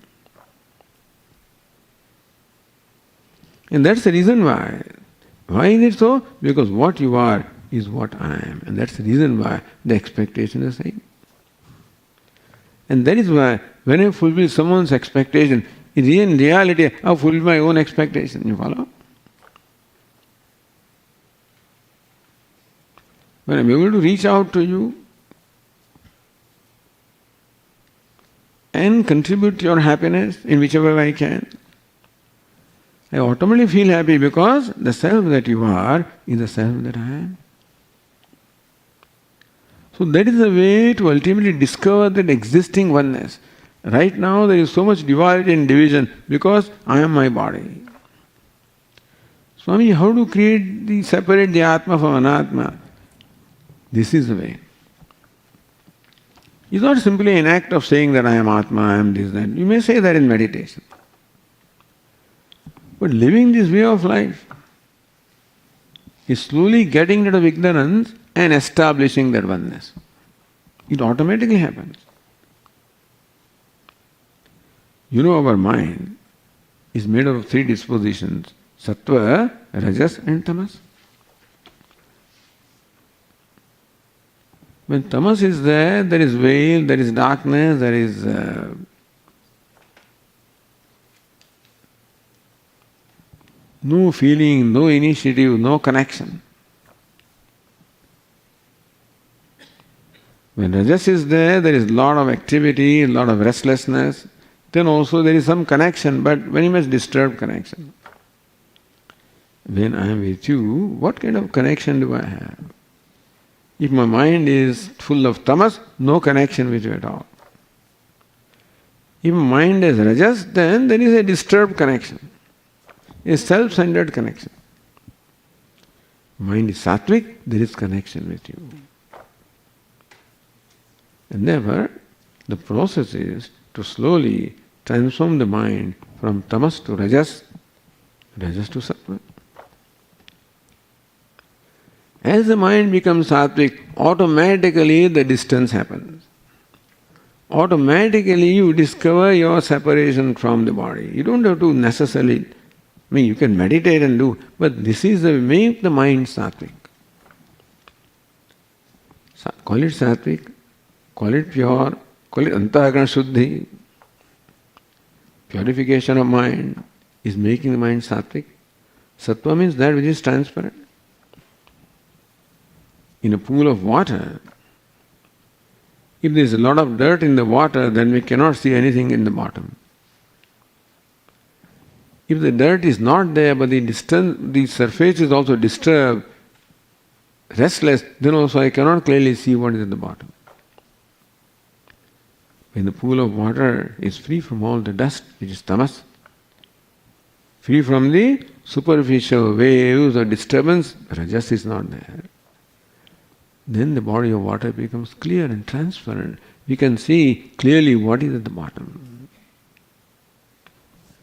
And that's the reason why. Why is it so? Because what you are is what I am. And that's the reason why the expectation is the same. And that is why when I fulfill someone's expectation, in reality I fulfill my own expectation. You follow? When I'm able to reach out to you, can contribute to your happiness in whichever way I can. I automatically feel happy because the self that you are is the self that I am. So that is the way to ultimately discover that existing oneness. Right now there is so much duality and division because I am my body. Swami, how to separate the Atma from Anatma? This is the way. It's not simply an act of saying that I am Atma, I am this, that. You may say that in meditation. But living this way of life is slowly getting rid of ignorance and establishing that oneness. It automatically happens. You know, our mind is made of 3 dispositions: sattva, rajas and tamas. When tamas is there, there is veil, there is darkness, there is no feeling, no initiative, no connection. When rajas is there, there is a lot of activity, a lot of restlessness. Then also there is some connection, but very much disturbed connection. When I am with you, what kind of connection do I have? If my mind is full of tamas, no connection with you at all. If my mind is rajas, then there is a disturbed connection, a self-centered connection. Mind is sattvic, there is connection with you. And therefore, the process is to slowly transform the mind from tamas to rajas, rajas to sattva. As the mind becomes sattvic, automatically the distance happens. Automatically you discover your separation from the body. You don't have to necessarily, you can meditate and do, but this is the make the mind sattvic. Call it sattvic, call it pure, call it antakarana shuddhi. Purification of mind is making the mind sattvic. Sattva means that which is transparent. In a pool of water, if there is a lot of dirt in the water, then we cannot see anything in the bottom. If the dirt is not there, but the surface is also disturbed, restless, then also I cannot clearly see what is at the bottom. When the pool of water is free from all the dust, which is tamas, free from the superficial waves or disturbance, rajas is not there. Then the body of water becomes clear and transparent. We can see clearly what is at the bottom.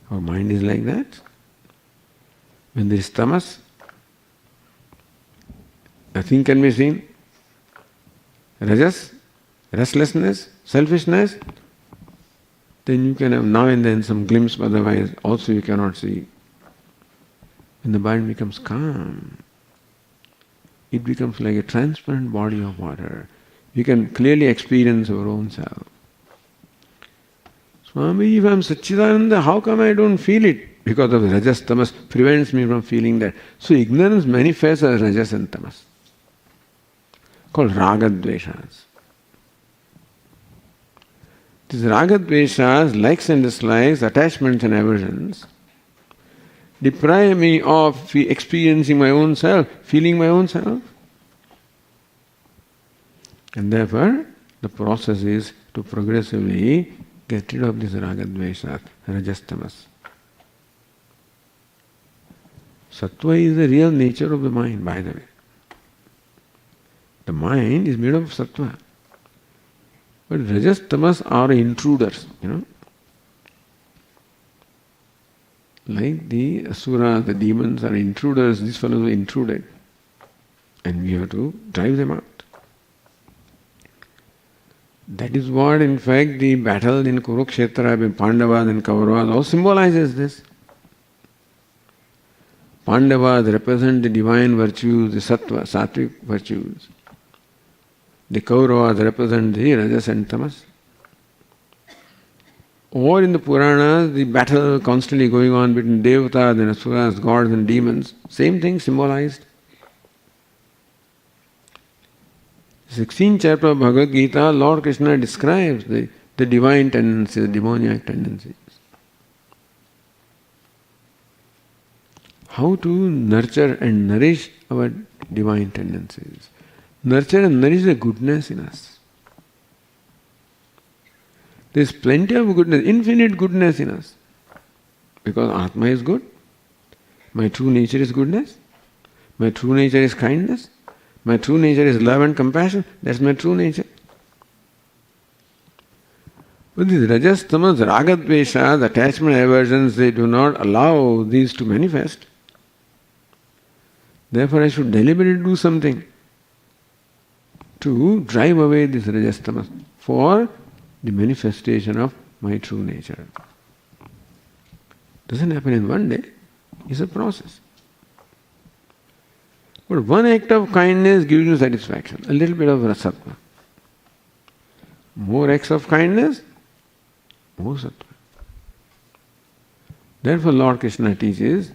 Our mind is like that. When there is tamas, nothing can be seen. Rajas, restlessness, selfishness, then you can have now and then some glimpse, but otherwise also you cannot see. When the mind becomes calm, it becomes like a transparent body of water. We can clearly experience our own self. Swami, if I am Satchidananda, how come I don't feel it? Because of rajas, tamas prevents me from feeling that. So ignorance manifests as rajas and tamas, called raga dveshas. These raga dveshas, likes and dislikes, attachments and aversions, deprive me of experiencing my own self, feeling my own self. And therefore, the process is to progressively get rid of this raga dvesha, rajas tamas. Sattva is the real nature of the mind, by the way. The mind is made of sattva. But rajas tamas are intruders, Like the asura, the demons are intruders, these fellows are intruded. And we have to drive them out. That is what, in fact, the battle in Kurukshetra between Pandavas and Kauravas all symbolizes this. Pandavas represent the divine virtues, the sattva, sattvic virtues. The Kauravas represent the rajas and tamas. Or in the Puranas, the battle constantly going on between devatas and asuras, gods and demons. Same thing symbolized. 16th chapter of Bhagavad Gita, Lord Krishna describes the the divine tendencies, the demoniac tendencies. How to nurture and nourish our divine tendencies. Nurture and nourish the goodness in us. There is plenty of goodness, infinite goodness in us. Because Atma is good. My true nature is goodness. My true nature is kindness. My true nature is love and compassion. That's my true nature. But these rajas, tamas, raga, dvesha, the attachment, aversions, they do not allow these to manifest. Therefore I should deliberately do something to drive away this rajas, tamas for the manifestation of my true nature. Doesn't happen in one day. It's a process. But one act of kindness gives you satisfaction, a little bit of rasatma. More acts of kindness, more sattva. Therefore Lord Krishna teaches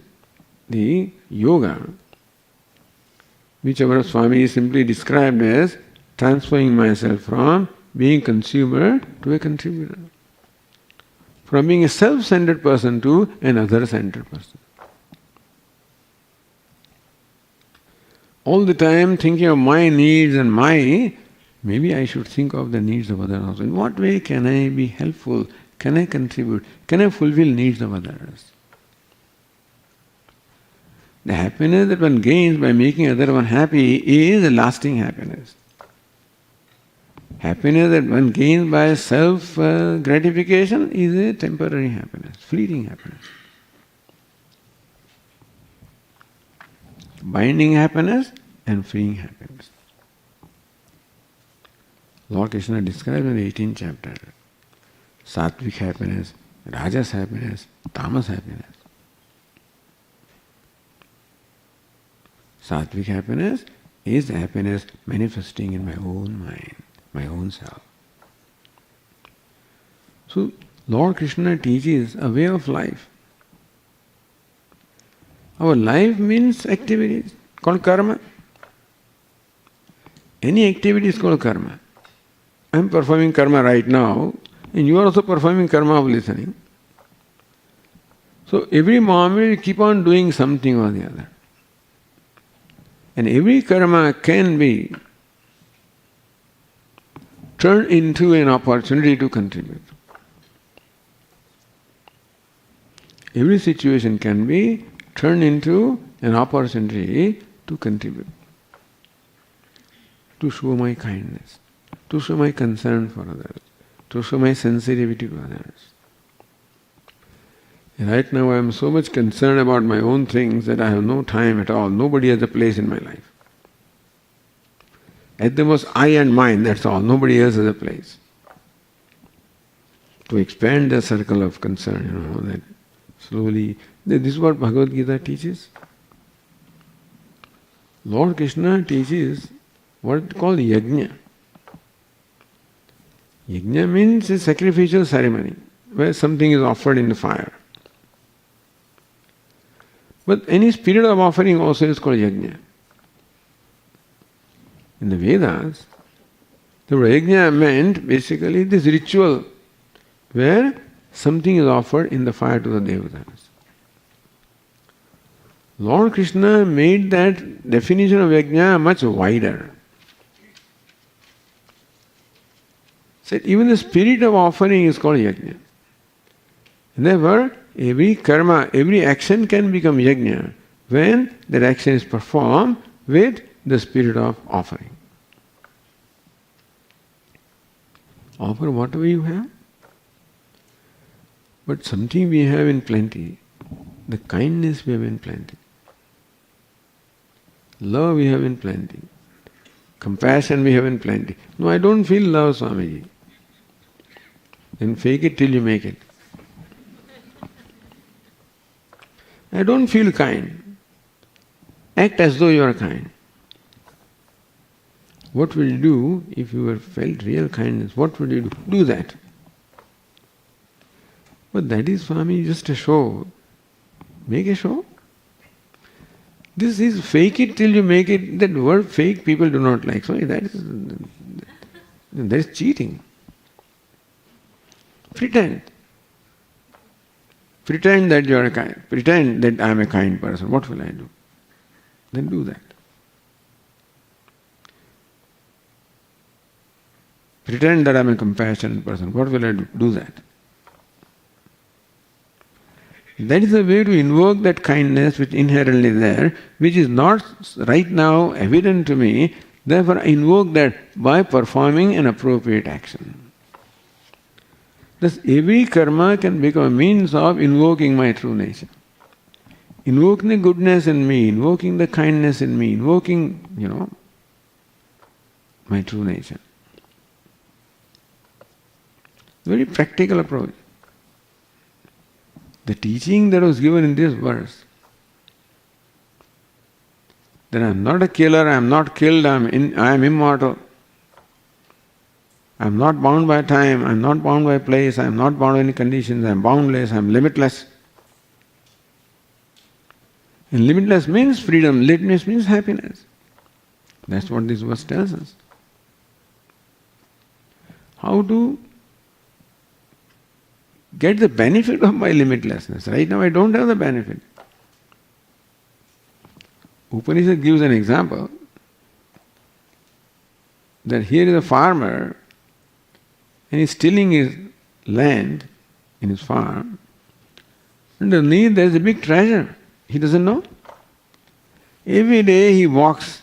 the yoga, which our Swami simply described as transferring myself from being consumer to a contributor. From being a self-centered person to an other-centered person. All the time thinking of my needs and maybe I should think of the needs of others also. In what way can I be helpful? Can I contribute? Can I fulfill needs of others? The happiness that one gains by making other one happy is a lasting happiness. Happiness that one gains by self-gratification is a temporary happiness, fleeting happiness. Binding happiness and freeing happiness. Lord Krishna describes in the 18th chapter Sattvic happiness, Rajas happiness, Tamas happiness. Sattvic happiness is the happiness manifesting in my own mind, my own self. So, Lord Krishna teaches a way of life. Our life means activities called karma. Any activity is called karma. I am performing karma right now, and you are also performing karma of listening. So every moment you keep on doing something or the other. And every karma can be turned into an opportunity to contribute. Every situation can be turned into an opportunity to contribute, to show my kindness, to show my concern for others, to show my sensitivity to others. Right now I am so much concerned about my own things that I have no time at all. Nobody has a place in my life. At the most, I and mine, that's all. Nobody else has a place. To expand the circle of concern, that slowly. This is what Bhagavad Gita teaches. Lord Krishna teaches what is called yajna. Yajna means a sacrificial ceremony where something is offered in the fire. But any spirit of offering also is called yajna. In the Vedas, the word yajna meant basically this ritual where something is offered in the fire to the devatas. Lord Krishna made that definition of yajna much wider. Said even the spirit of offering is called yajna. And therefore, every karma, every action can become yajna when that action is performed with the spirit of offering. Offer whatever you have, but something we have in plenty. The kindness we have in plenty. Love we have in plenty. Compassion we have in plenty. No, I don't feel love, Swamiji. Then fake it till you make it. I don't feel kind. Act as though you are kind. What will you do if you have felt real kindness? What would you do? Do that. But that is, Swami, just a show. Make a show. This is fake it till you make it. That word fake people do not like. So that is cheating. Pretend. Pretend that you are pretend that I am a kind person. What will I do? Then do that. Pretend that I am a compassionate person. What will I do? Do that. That is the way to invoke that kindness which is inherently there, which is not right now evident to me. Therefore, I invoke that by performing an appropriate action. Thus, every karma can become a means of invoking my true nature. Invoking the goodness in me, invoking the kindness in me, invoking, my true nature. Very practical approach. The teaching that was given in this verse, that I am not a killer, I am not killed, I am immortal. I am not bound by time, I am not bound by place, I am not bound by any conditions, I am boundless, I am limitless. And limitless means freedom, limitless means happiness. That's what this verse tells us. How to get the benefit of my limitlessness. Right now I don't have the benefit. Upanishad gives an example that here is a farmer and he's tilling his land in his farm. Underneath there is a big treasure. He doesn't know. Every day he walks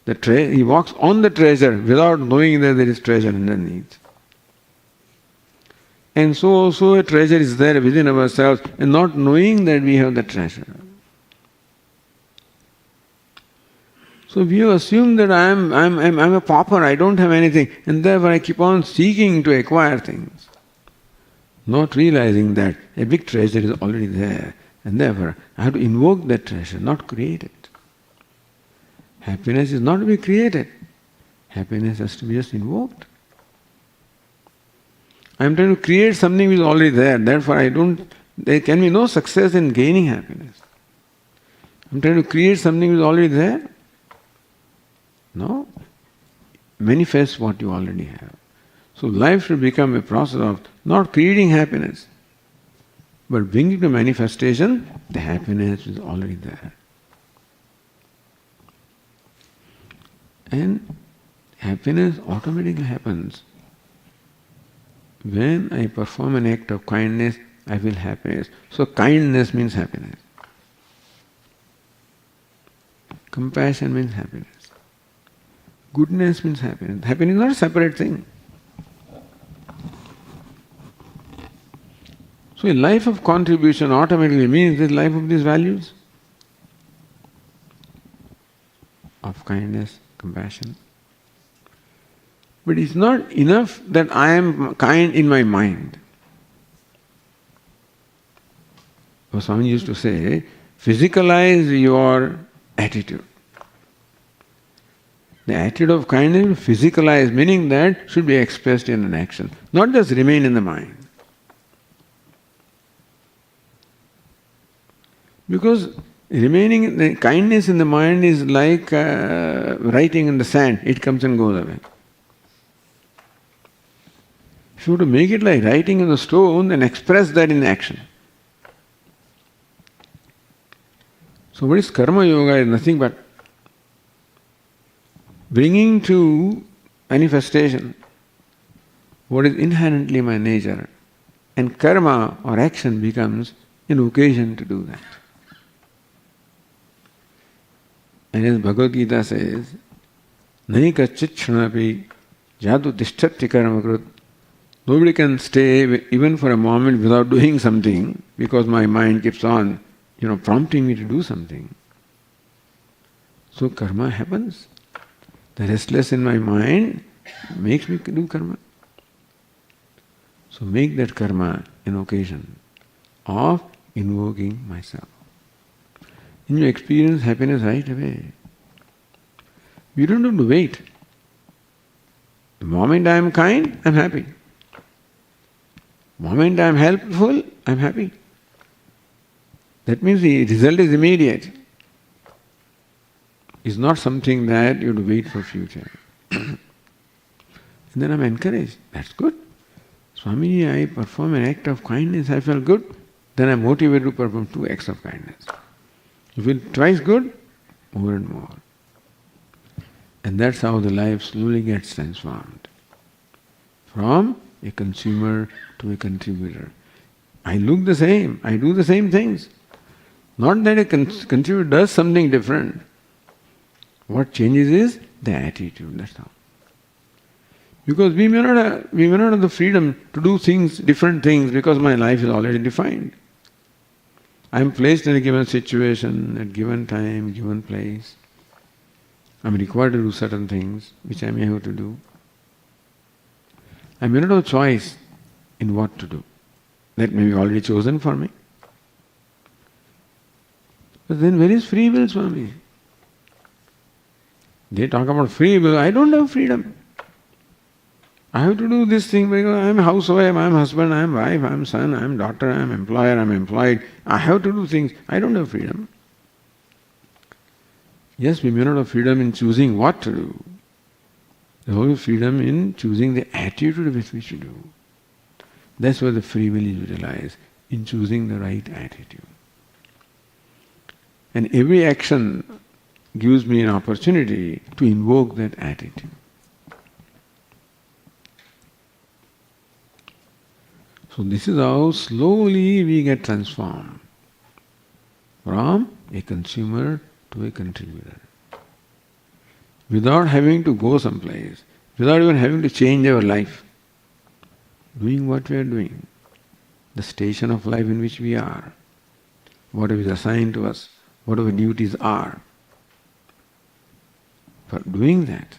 on the treasure without knowing that there is treasure underneath. And so also a treasure is there within ourselves and not knowing that we have the treasure. So we have assumed that I'm a pauper, I don't have anything, and therefore I keep on seeking to acquire things. Not realizing that a big treasure is already there, and therefore I have to invoke that treasure, not create it. Happiness is not to be created. Happiness has to be just invoked. I am trying to create something which is already there, therefore there can be no success in gaining happiness. I am trying to create something which is already there. No. Manifest what you already have. So life should become a process of not creating happiness, but bringing to manifestation the happiness which is already there. And happiness automatically happens. When I perform an act of kindness, I feel happiness. So kindness means happiness. Compassion means happiness. Goodness means happiness. Happiness is not a separate thing. So a life of contribution automatically means this life of these values of kindness, compassion. But it's not enough that I am kind in my mind. Swami used to say, physicalize your attitude. The attitude of kindness, physicalize, meaning that should be expressed in an action, not just remain in the mind. Because remaining the kindness in the mind is like writing in the sand, it comes and goes away. If you were to make it like writing in the stone, then express that in action. So what is karma yoga is nothing but bringing to manifestation what is inherently my nature, and karma or action becomes an occasion to do that. And as Bhagavad Gita says, Nahi kachit kshanapi jadu tishtati karma krut. Nobody can stay even for a moment without doing something because my mind keeps on, prompting me to do something. So karma happens. The restless in my mind makes me do karma. So make that karma an occasion of invoking myself. And you experience happiness right away. You don't have to wait. The moment I am kind, I am happy. The moment I am helpful, I am happy. That means the result is immediate. It's not something that you have to wait for future. And then I'm encouraged. That's good. Swamiji, I perform an act of kindness, I felt good, then I'm motivated to perform 2 acts of kindness. You feel twice good, more and more. And that's how the life slowly gets transformed. From a consumer to a contributor. I look the same, I do the same things. Not that a contributor does something different. What changes is the attitude, that's all. Because we may not have the freedom to do things, different things, because my life is already defined. I am placed in a given situation, at given time, given place. I am required to do certain things, which I may have to do. I may not have a choice in what to do. That may be already chosen for me. But then where is free will, Swami? They talk about free will. I don't have freedom. I have to do this thing because I am housewife, I am husband, I am wife, I am son, I am daughter, I am employer, I am employed. I have to do things. I don't have freedom. Yes, we may not have freedom in choosing what to do. There is also freedom in choosing the attitude with which to do. That's where the free will is utilized, in choosing the right attitude. And every action gives me an opportunity to invoke that attitude. So this is how slowly we get transformed from a consumer to a contributor. Without having to go someplace, without even having to change our life. Doing what we are doing, the station of life in which we are, whatever is assigned to us, whatever duties are. For doing that,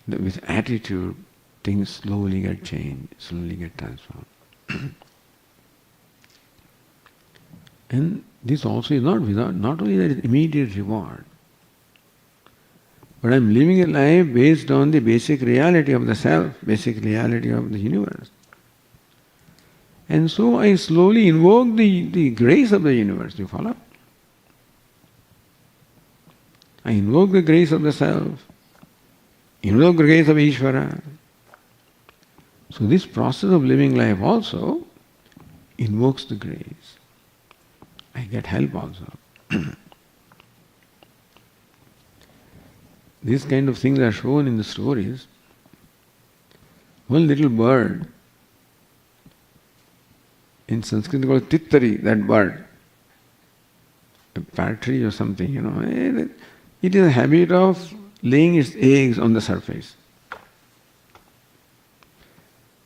with attitude, things slowly get changed, slowly get transformed. And this also is not only that immediate reward, but I am living a life based on the basic reality of the self, basic reality of the universe. And so I slowly invoke the grace of the universe, you follow? I invoke the grace of the self, invoke the grace of Ishwara. So this process of living life also invokes the grace. I get help also. These kind of things are shown in the stories. One little bird, in Sanskrit called tittari, that bird, a parrot or something, it is a habit of laying its eggs on the surface.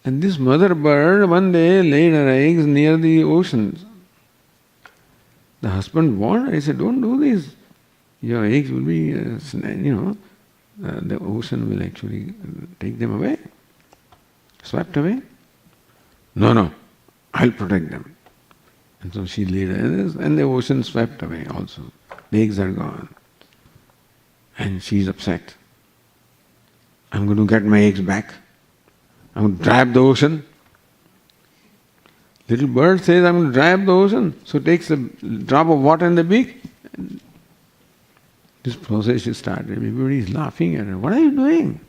And this mother bird one day laid her eggs near the ocean. The husband warned her, he said, don't do this. Your eggs will be, the ocean will actually take them away, swept away. No, I'll protect them. And so she laid her, and the ocean swept away also. The eggs are gone. And she's upset. I'm going to get my eggs back. I'm going to drive the ocean. Little bird says, I'm going to drive the ocean. So takes a drop of water in the beak. This process is started. Everybody is laughing at her. What are you doing?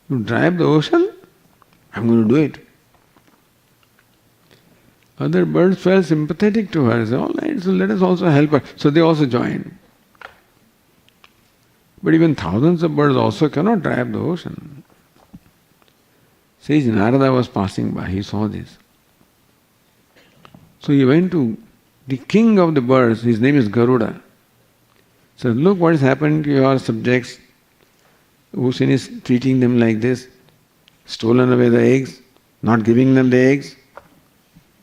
You drive the ocean? I'm going to do it. Other birds felt sympathetic to her. They said, all right, so let us also help her. So they also joined. But even thousands of birds also cannot drive the ocean. Sage Narada was passing by, he saw this. So he went to the king of the birds, his name is Garuda. So look what is happening to your subjects. Ocean is treating them like this, stolen away the eggs, not giving them the eggs.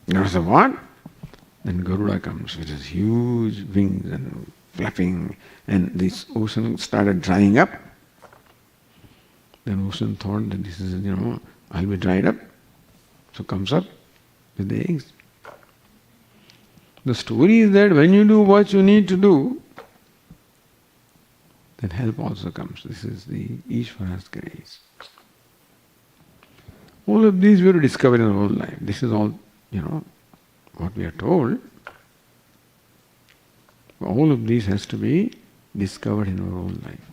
Garuda said, what? Then Garuda comes with his huge wings and flapping, and this ocean started drying up. Then ocean thought that this is, I'll be dried up. So comes up with the eggs. The story is that when you do what you need to do, then help also comes. This is the Ishwara's grace. All of these we have to discover in our own life. This is all, what we are told. All of these has to be discovered in our own life.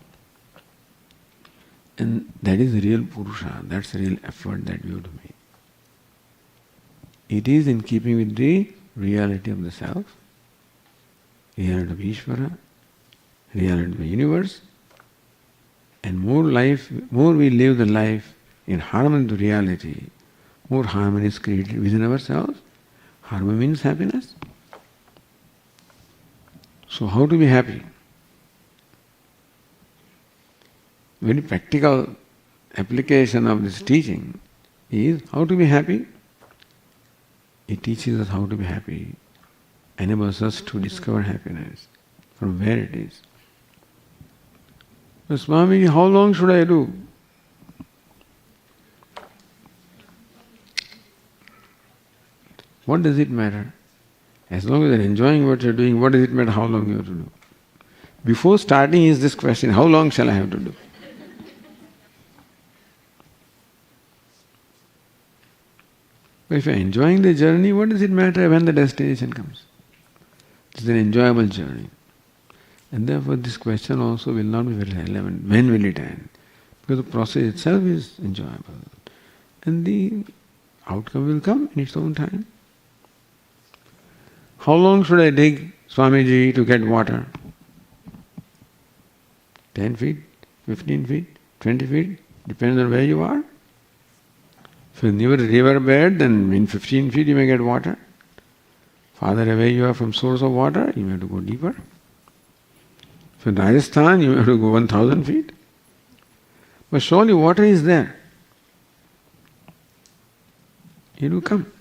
And that is the real Purusha, that's the real effort that we have to make. It is in keeping with the reality of the self, reality of Ishwara, reality of the universe, and more we live the life in harmony to reality, more harmony is created within ourselves. Harmony means happiness. So how to be happy? Very practical application of this teaching is how to be happy. It teaches us how to be happy, enables us to discover happiness from where it is. So, Swami, how long should I do? What does it matter? As long as you're enjoying what you're doing, what does it matter how long you have to do? Before starting is this question, how long shall I have to do? But if you're enjoying the journey, what does it matter when the destination comes? It's an enjoyable journey. And therefore this question also will not be very relevant. When will it end? Because the process itself is enjoyable. And the outcome will come in its own time. How long should I dig, Swamiji, to get water? 10 feet, 15 feet, 20 feet, depends on where you are. If you're near a river bed, then in 15 feet you may get water. Farther away you are from source of water, you may have to go deeper. If in Rajasthan, you may have to go 1,000 feet. But surely water is there. It will come.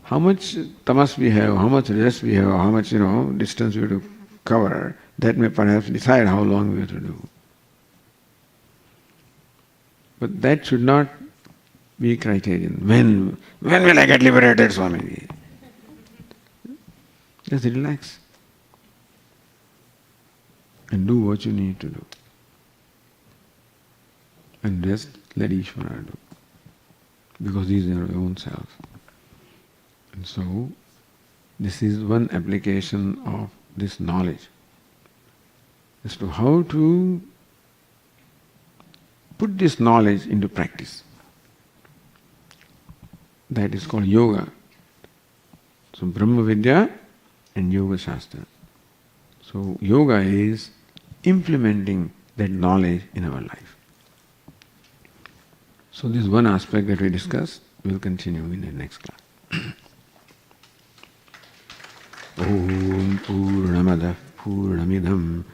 How much tamas we have, how much rest we have, how much distance we have to cover, that may perhaps decide how long we have to do. But that should not be criterion. When will I get liberated, Swami? Just relax. And do what you need to do. And rest, let Ishwara do. Because these are your own self. And so, this is one application of this knowledge as to how to put this knowledge into practice. That is called yoga. So, Brahma Vidya and Yoga Shastra. So, yoga is implementing that knowledge in our life. So, this is one aspect that we discussed. We will continue in the next class. Om Purnamada Purnamidham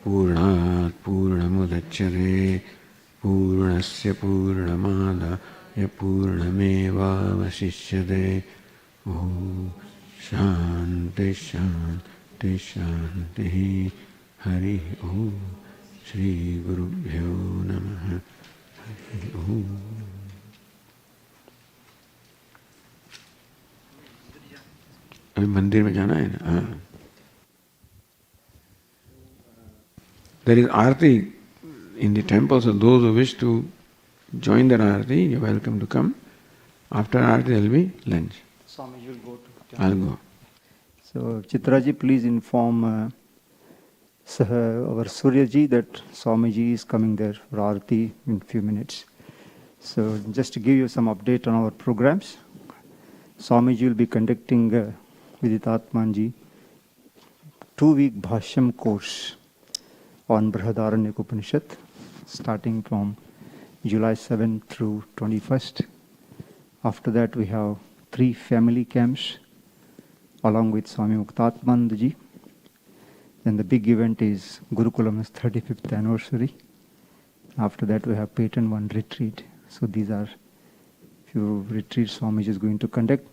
Purnat Purnamudachyate Purnasya Purnamada Purnameva Vasishyate. Om Shanti Shanti Shanti. Hari Om. Shri Gurubhyo Namaha. Hari Om. अभी मंदिर में जाना है ना. There is arati in the temple, so those who wish to join the arati, you are welcome to come. After arati there will be lunch. Swami, you will go to. I'll go. So Chitraji, please inform our Suryaji that Swamiji is coming there for arati in few minutes. So just to give you some update on our programs, Swamiji will be conducting Viditatmananda 2-week Bhashyam course on Brihadaranyaka Upanishad, starting from July 7th through 21st. After that, we have 3 family camps along with Swami Muktatmananda ji. Then the big event is Gurukulam's 35th anniversary. After that, we have Patan 1 retreat. So these are few retreats Swamiji is going to conduct.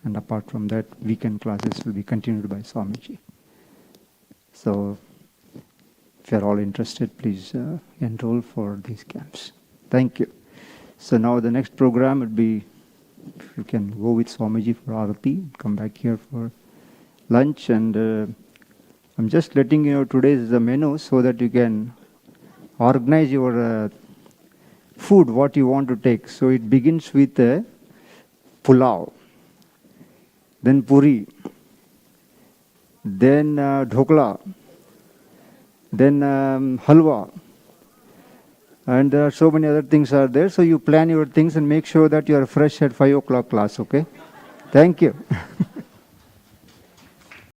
And apart from that, weekend classes will be continued by Swamiji. So, if you are all interested, please enroll for these camps. Thank you. So now the next program would be, if you can go with Swamiji for Arati, come back here for lunch. And I'm just letting you know today is the menu so that you can organize your food, what you want to take. So it begins with pulao. Then puri, then dhokla, then halwa, And there are so many other things are there. So you plan your things and make sure that you are fresh at 5 o'clock class, okay? Thank you.